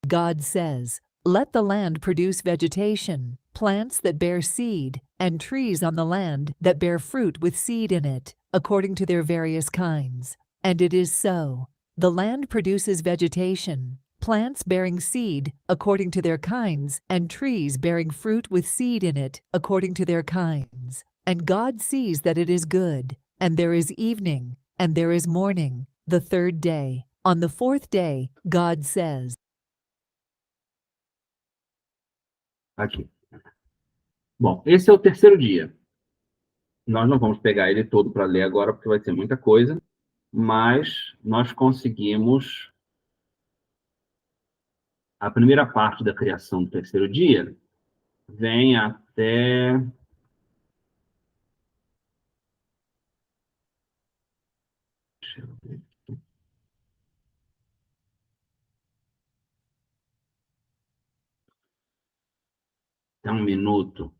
God says, "Let the land produce vegetation, plants that bear seed, and trees on the land that bear fruit with seed in it, according to their various kinds." And it is so. The land produces vegetation, plants bearing seed according to their kinds, and trees bearing fruit with seed in it according to their kinds. And God sees that it is good. And there is evening, and there is morning, the third day. On the fourth day, God says. Aqui. Bom, esse é o terceiro dia. Nós não vamos pegar ele todo para ler agora, porque vai ser muita coisa, mas nós conseguimos a primeira parte da criação do terceiro dia, vem até... Deixa eu ver. Até 1 minuto.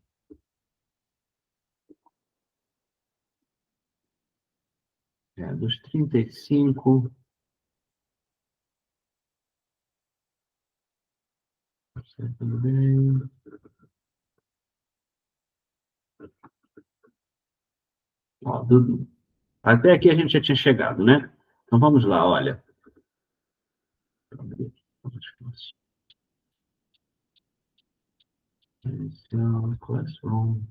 Dos 35... Tudo bem. Ó, até aqui a gente já tinha chegado, né? Então vamos lá, olha. Classroom.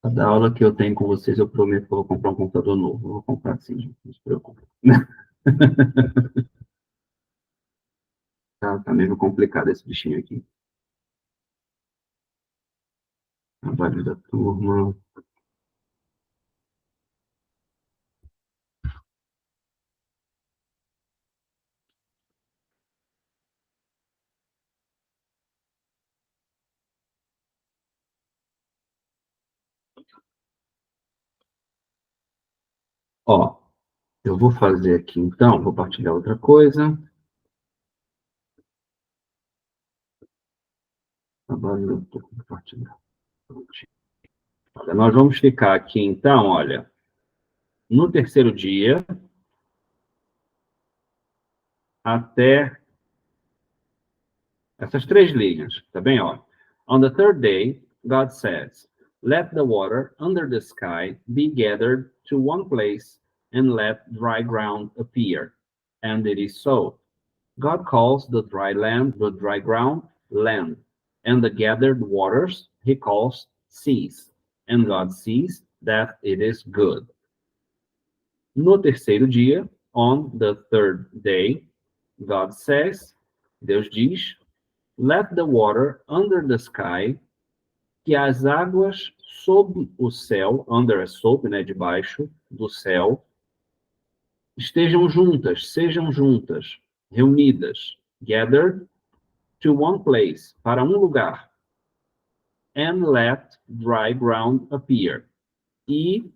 Cada aula que eu tenho com vocês, eu prometo que eu vou comprar um computador novo. Eu vou comprar sim, gente, não se preocupe. Tá meio complicado esse bichinho aqui. Trabalho da turma. Ó, eu vou fazer aqui, então, vou partilhar outra coisa. Trabalho da turma, compartilhar. Olha, nós vamos ficar aqui, então, olha, no terceiro dia, até essas três linhas, tá bem? Ó. On the third day, God says, let the water under the sky be gathered to one place and let dry ground appear. And it is so. God calls the dry ground, land, and the gathered waters he calls seas. And God sees that it is good. No terceiro dia, on the third day, God says, Deus diz, let the water under the sky, que as águas sob o céu, under é sob, né, debaixo do céu, estejam juntas, sejam juntas, reunidas, gathered to one place, para um lugar, and let dry ground appear, e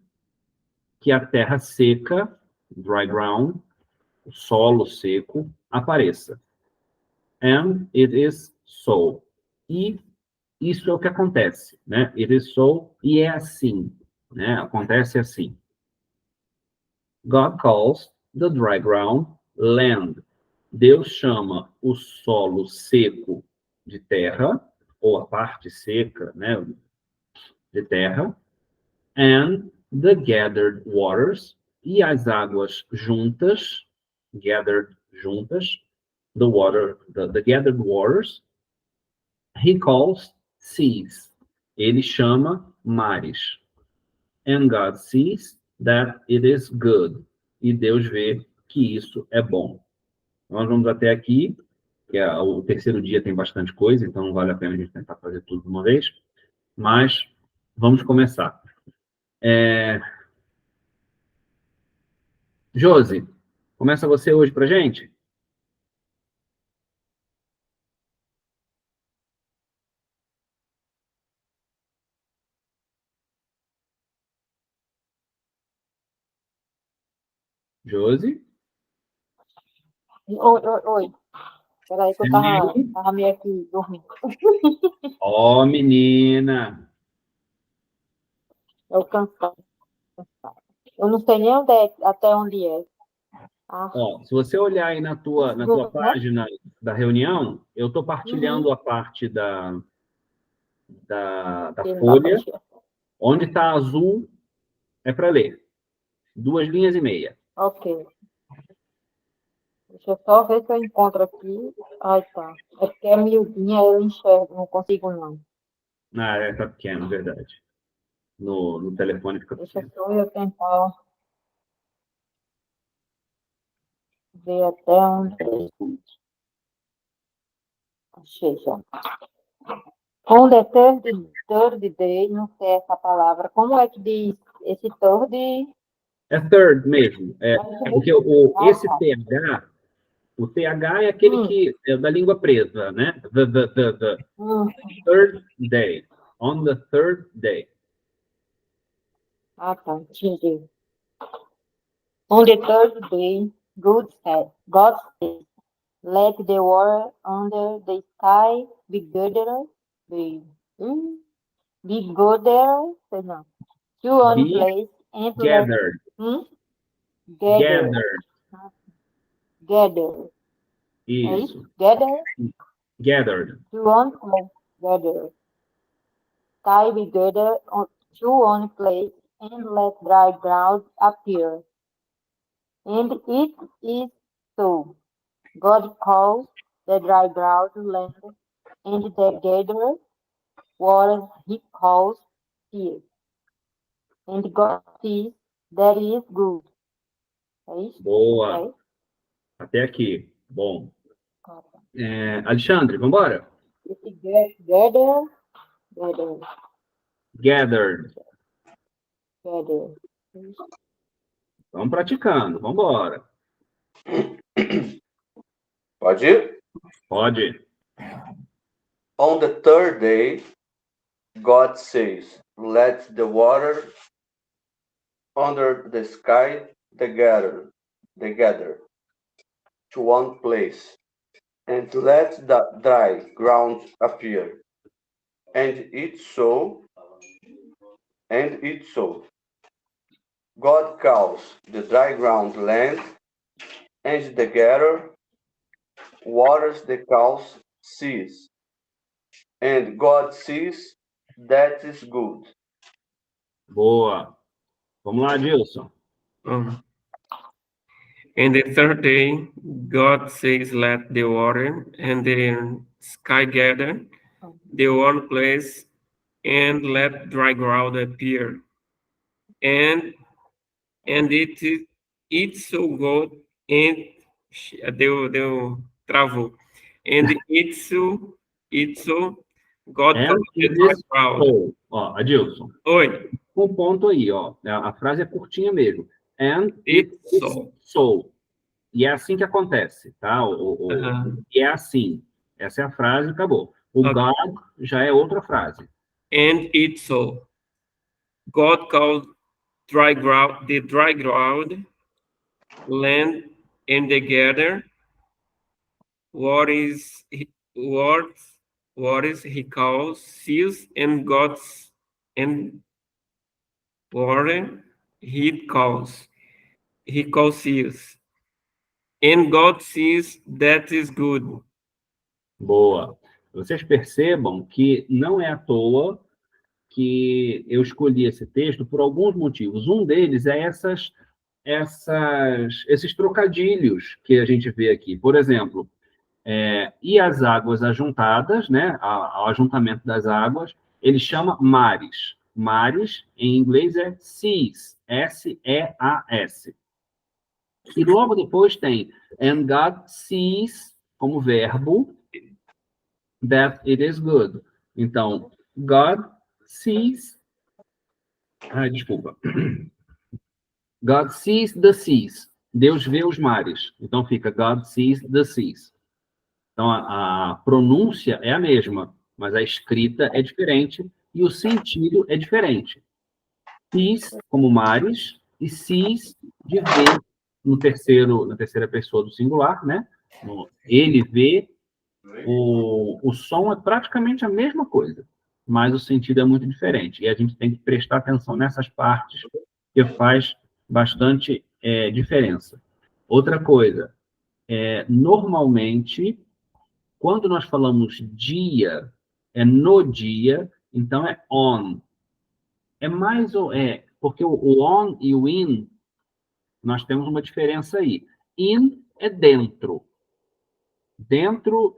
que a terra seca, dry ground, o solo seco, apareça. And it is so. E isso é o que acontece, né? It is so, e é assim, né? Acontece assim. God calls the dry ground land. Deus chama o solo seco de terra, ou a parte seca, né, de terra, and the gathered waters, e as águas juntas, gathered juntas, the gathered waters, he calls seas. Ele chama mares. And God sees that it is good. E Deus vê que isso é bom. Nós vamos até aqui, que o terceiro dia tem bastante coisa, então não vale a pena a gente tentar fazer tudo de uma vez. Mas vamos começar. Josi, começa você hoje pra gente? Josi? Oi. Peraí que eu tava meio aqui dormindo. Ó, menina! Eu cansado. Eu não sei nem até onde é. Ah, Ó, se você olhar aí na tua página da reunião, eu estou partilhando a parte da folha. Onde está azul é para ler. 2 linhas e meia. Ok. Deixa eu só ver se eu encontro aqui. Ai, tá. É porque é miudinha, eu enxergo, não consigo não. Ah, tá pequeno, verdade. No telefone fica Deixa pequeno. só eu tentar ver até onde é. Achei já. On the third day, não sei essa palavra. Como é que diz esse third? É third mesmo. Porque esse TH, o TH é aquele que é da língua presa, né? The third day. On the third day. Ah, tá. Entendi. On the third day, God said, let the water under the sky be gathered, be gathered, no, to one place and Gathered. Gathered. Isso. Gathered. Gathered. To one place, gathered. sky be gathered to one place, and let dry ground appear. And it is so. God calls the dry ground land, and the gathered waters he calls seas. And God sees that is good. É isso? Boa. É isso? Até aqui. Bom. Alexandre, vamos embora? Esse gathered. Gathered. Vamos praticando. Vamos embora. Pode ir? Pode. On the third day, God says, let the water under the sky gather to one place, and let the dry ground appear. And it so. God calls the dry ground land, and the gather waters the calls seas. And God sees that is good. Boa. Vamos lá, Dilson. And the third day, God says, let the water and the sky gather the one place, and let dry ground appear. And it's so good, and travou. And it's so God calls the dry ground. So. Ó, Adilson. Oi. Um ponto aí, ó. A frase é curtinha mesmo. And It's so. E é assim que acontece, tá? E é assim. Essa é a frase, acabou. O God já é outra frase. And it's so. God called the dry ground, land, and the gather. What is he calls seas, and God's and water he calls seas. And God sees that is good. Boa. Vocês percebam que não é à toa que eu escolhi esse texto por alguns motivos. Um deles é esses trocadilhos que a gente vê aqui. Por exemplo, e as águas ajuntadas, né, ao ajuntamento das águas, ele chama mares. Mares, em inglês, é seas, S-E-A-S. E logo depois tem and God sees, como verbo, that it is good. Então, God sees... desculpa. God sees the seas. Deus vê os mares. Então, fica God sees the seas. Então, a pronúncia é a mesma, mas a escrita é diferente e o sentido é diferente. Seas, como mares, e seas, de ver, na terceira pessoa do singular, né? Ele vê, o som é praticamente a mesma coisa, mas o sentido é muito diferente. E a gente tem que prestar atenção nessas partes, que faz bastante diferença. Outra coisa, normalmente, quando nós falamos dia, é no dia, então é on. É mais ou porque o on e o in, nós temos uma diferença aí. In é dentro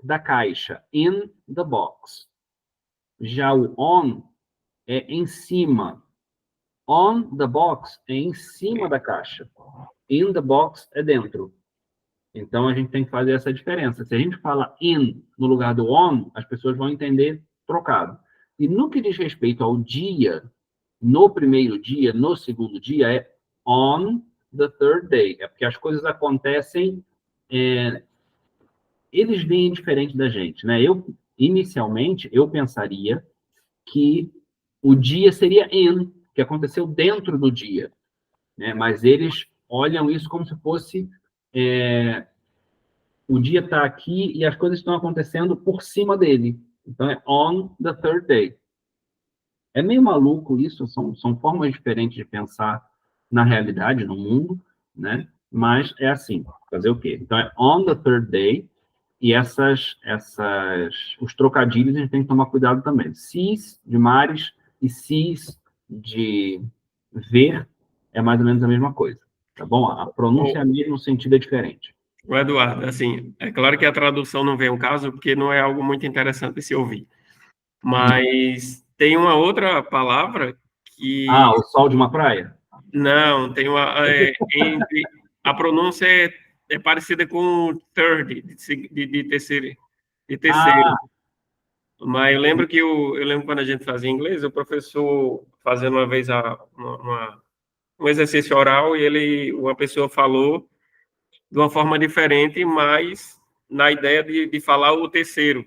da caixa, in the box. Já o on é em cima. On the box é em cima da caixa. In the box é dentro. Então, a gente tem que fazer essa diferença. Se a gente fala in no lugar do on, as pessoas vão entender trocado. E no que diz respeito ao dia, no primeiro dia, no segundo dia, é on the third day. É porque as coisas acontecem, eles veem diferente da gente, né? Inicialmente, eu pensaria que o dia seria in, que aconteceu dentro do dia, né? Mas eles olham isso como se fosse... o dia está aqui e as coisas estão acontecendo por cima dele. Então, é on the third day. É meio maluco isso, são formas diferentes de pensar na realidade, no mundo, né? Mas é assim, fazer o quê? Então, é on the third day, e os trocadilhos a gente tem que tomar cuidado também. Seas, de mares, e sees, de ver, é mais ou menos a mesma coisa, tá bom? A pronúncia é a mesma, o sentido é diferente. O Eduardo, assim, é claro que a tradução não vem ao caso, porque não é algo muito interessante de se ouvir. Mas tem uma outra palavra que... O sol de uma praia? Não, tem uma... a pronúncia é parecida com third, de terceiro. De terceiro. Mas eu lembro eu lembro quando a gente fazia inglês, o professor fazendo uma vez um exercício oral e uma pessoa falou de uma forma diferente, mas na ideia de falar o terceiro.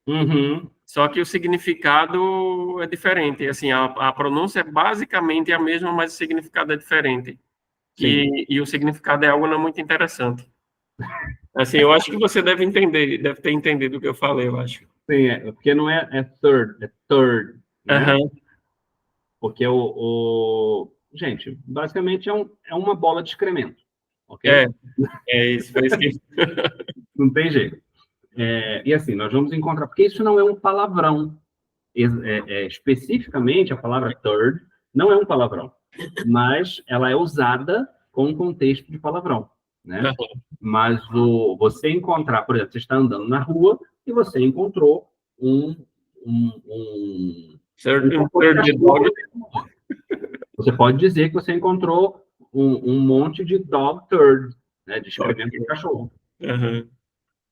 Uhum. Só que o significado é diferente. Assim, a pronúncia é basicamente a mesma, mas o significado é diferente. E o significado é algo não muito interessante. Assim, eu acho que você deve ter entendido o que eu falei, eu acho. Sim, porque não é third, é third, né? Aham. Porque gente, basicamente é uma bola de excremento, ok? É isso, foi isso que... Não tem jeito. E assim, nós vamos encontrar, porque isso não é um palavrão. Especificamente, a palavra third não é um palavrão, mas ela é usada com um contexto de palavrão, né? Mas você encontrar, por exemplo, você está andando na rua e você encontrou um Third dog. Você pode dizer que você encontrou um monte de dog turd, né, de excremento de cachorro. Uhum.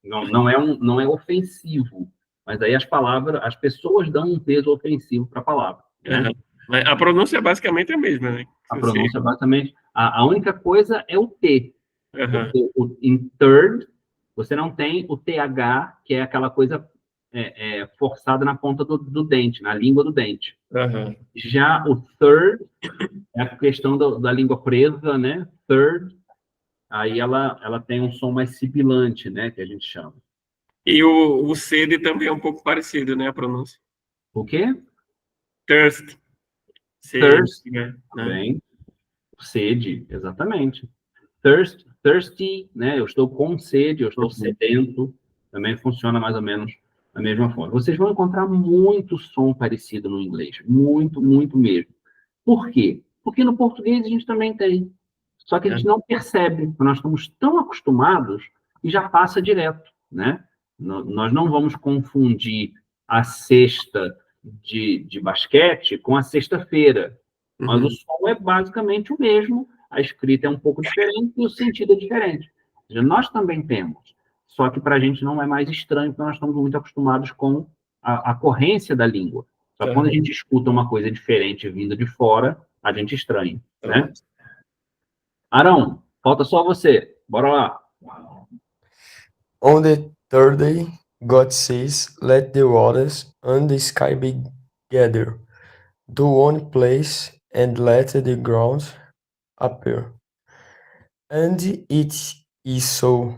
Não é ofensivo, mas aí as pessoas dão um peso ofensivo para a palavra. Né? Uhum. Mas a pronúncia é basicamente a mesma, né? A pronúncia, basicamente, a única coisa é o T. Uhum. Em third, você não tem o TH, que é aquela coisa forçada na ponta do dente, na língua do dente. Uhum. Já o third é a questão da língua presa, né? Third, aí ela tem um som mais sibilante, né? Que a gente chama. E o sede também é um pouco parecido, né? A pronúncia. O quê? Thirst. Thirst, Né? bem. Sede, exatamente. Thirsty, né? Eu estou com sede, eu estou sedento. Também funciona mais ou menos da mesma forma. Vocês vão encontrar muito som parecido no inglês. Muito, muito mesmo. Por quê? Porque no português a gente também tem. Só que a gente não percebe, porque nós estamos tão acostumados e já passa direto, né? Nós não vamos confundir a cesta de basquete com a sexta-feira, mas o som é basicamente o mesmo, a escrita é um pouco diferente e o sentido é diferente. Ou seja, nós também temos, só que para a gente não é mais estranho, porque nós estamos muito acostumados com a corrência da língua. Só que quando a gente escuta uma coisa diferente vindo de fora, a gente estranha, né? Arão, falta só você. Bora lá. On the third day, God says, let the waters and the sky be gathered to one place, and let the ground appear. And it is so.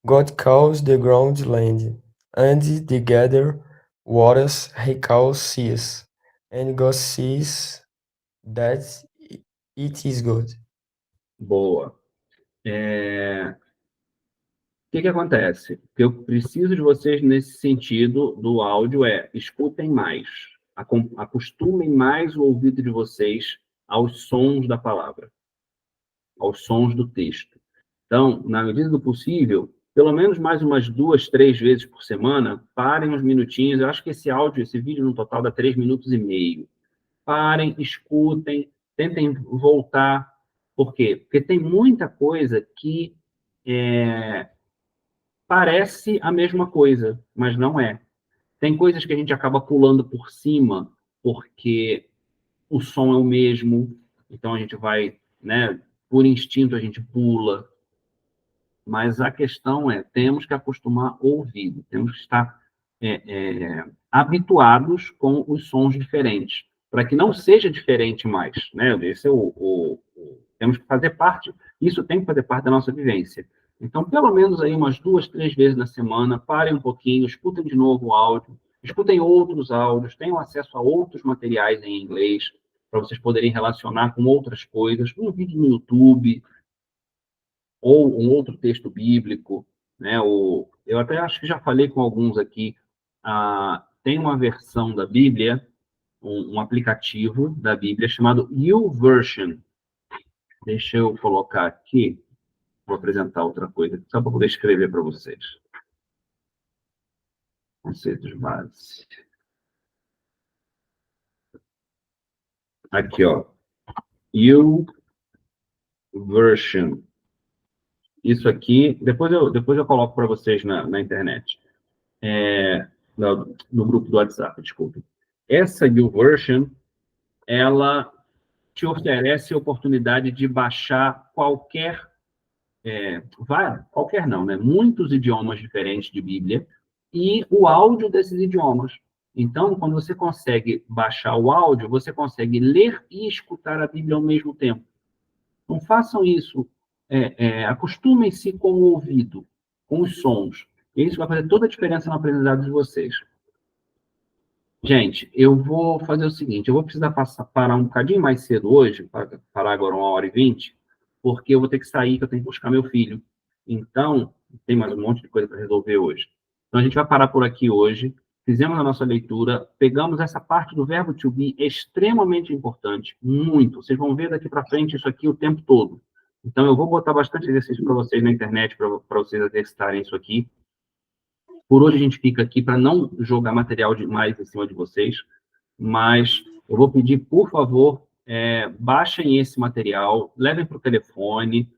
God calls the ground land, and the gathered waters he calls seas. And God sees that it is good. Boa. O que acontece? O que eu preciso de vocês nesse sentido do áudio escutem mais, acostumem mais o ouvido de vocês aos sons da palavra, aos sons do texto. Então, na medida do possível, pelo menos mais umas 2, 3 vezes por semana, parem uns minutinhos. Eu acho que esse vídeo no total dá 3 minutos e meio. Parem, escutem, tentem voltar. Por quê? Porque tem muita coisa que parece a mesma coisa, mas não é. Tem coisas que a gente acaba pulando por cima, porque o som é o mesmo, então a gente vai, né, por instinto a gente pula. Mas a questão temos que acostumar o ouvido, temos que estar habituados com os sons diferentes, para que não seja diferente mais, né? Esse é temos que fazer parte, isso tem que fazer parte da nossa vivência. Então, pelo menos aí umas 2, 3 vezes na semana, parem um pouquinho, escutem de novo o áudio, escutem outros áudios, tenham acesso a outros materiais em inglês, para vocês poderem relacionar com outras coisas, um vídeo no YouTube, ou um outro texto bíblico, né? Eu até acho que já falei com alguns aqui, tem uma versão da Bíblia um aplicativo da Bíblia chamado YouVersion. Deixa eu colocar aqui, vou apresentar outra coisa, só para poder escrever para vocês. Conceitos básicos. Aqui, ó. YouVersion. Isso aqui, depois eu coloco para vocês na internet. No grupo do WhatsApp, desculpe. Essa YouVersion, ela te oferece a oportunidade de baixar qualquer não, né? Muitos idiomas diferentes de Bíblia e o áudio desses idiomas. Então, quando você consegue baixar o áudio, você consegue ler e escutar a Bíblia ao mesmo tempo. Então, façam isso. Acostumem-se com o ouvido, com os sons. Isso vai fazer toda a diferença no aprendizado de vocês. Gente, eu vou fazer o seguinte, eu vou precisar parar um bocadinho mais cedo hoje, parar agora 1h20, porque eu vou ter que sair, que eu tenho que buscar meu filho. Então, tem mais um monte de coisa para resolver hoje. Então, a gente vai parar por aqui hoje, fizemos a nossa leitura, pegamos essa parte do verbo to be, extremamente importante, muito. Vocês vão ver daqui para frente isso aqui o tempo todo. Então, eu vou botar bastante exercício para vocês na internet, para vocês exercitarem isso aqui. Por hoje a gente fica aqui para não jogar material demais em cima de vocês, mas eu vou pedir, por favor, baixem esse material, levem para o telefone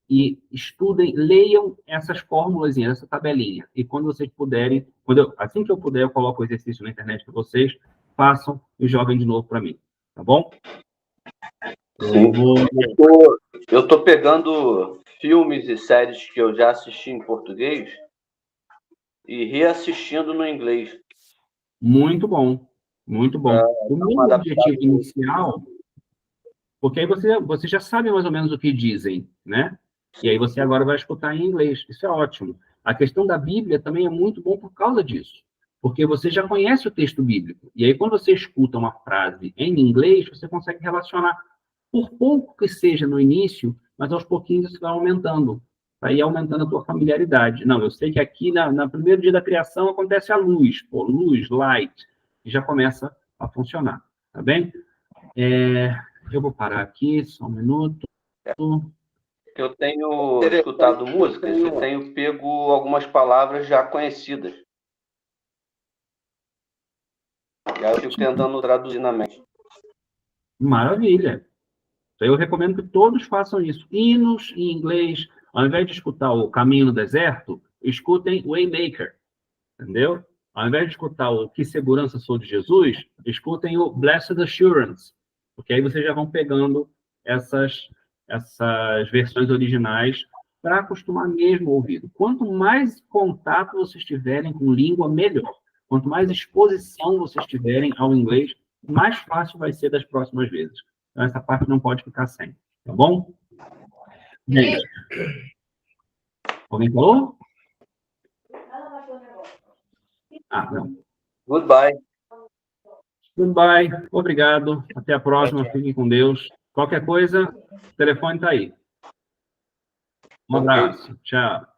e estudem, leiam essas fórmulas, essa tabelinha. E quando vocês puderem, assim que eu puder, eu coloco o exercício na internet para vocês, façam e joguem de novo para mim, tá bom? Sim. Eu estou pegando filmes e séries que eu já assisti em português e reassistindo no inglês. Muito bom, muito bom. O meu objetivo inicial, porque aí você já sabe mais ou menos o que dizem, né? E aí você agora vai escutar em inglês. Isso é ótimo. A questão da Bíblia também é muito bom por causa disso. Porque você já conhece o texto bíblico. E aí, quando você escuta uma frase em inglês, você consegue relacionar, por pouco que seja no início, mas aos pouquinhos isso vai aumentando. Vai aumentando a tua familiaridade. Não, eu sei que aqui, no primeiro dia da criação, acontece a luz. Luz, light. E já começa a funcionar. Tá bem? Eu vou parar aqui, só um minuto. Eu tenho escutado músicas e tenho pego algumas palavras já conhecidas. E aí eu fico tentando traduzir na mente. Maravilha. Então, eu recomendo que todos façam isso. Hinos em inglês, ao invés de escutar o Caminho no Deserto, escutem Waymaker, entendeu? Ao invés de escutar o Que Segurança Sou de Jesus, escutem o Blessed Assurance, porque aí vocês já vão pegando essas versões originais para acostumar mesmo o ouvido. Quanto mais contato vocês tiverem com língua, melhor. Quanto mais exposição vocês tiverem ao inglês, mais fácil vai ser das próximas vezes. Então, essa parte não pode ficar sem, tá bom? Gente, alguém falou? Não. Goodbye. Goodbye. Obrigado. Até a próxima. Fiquem com Deus. Qualquer coisa, o telefone está aí. Um abraço. Tchau.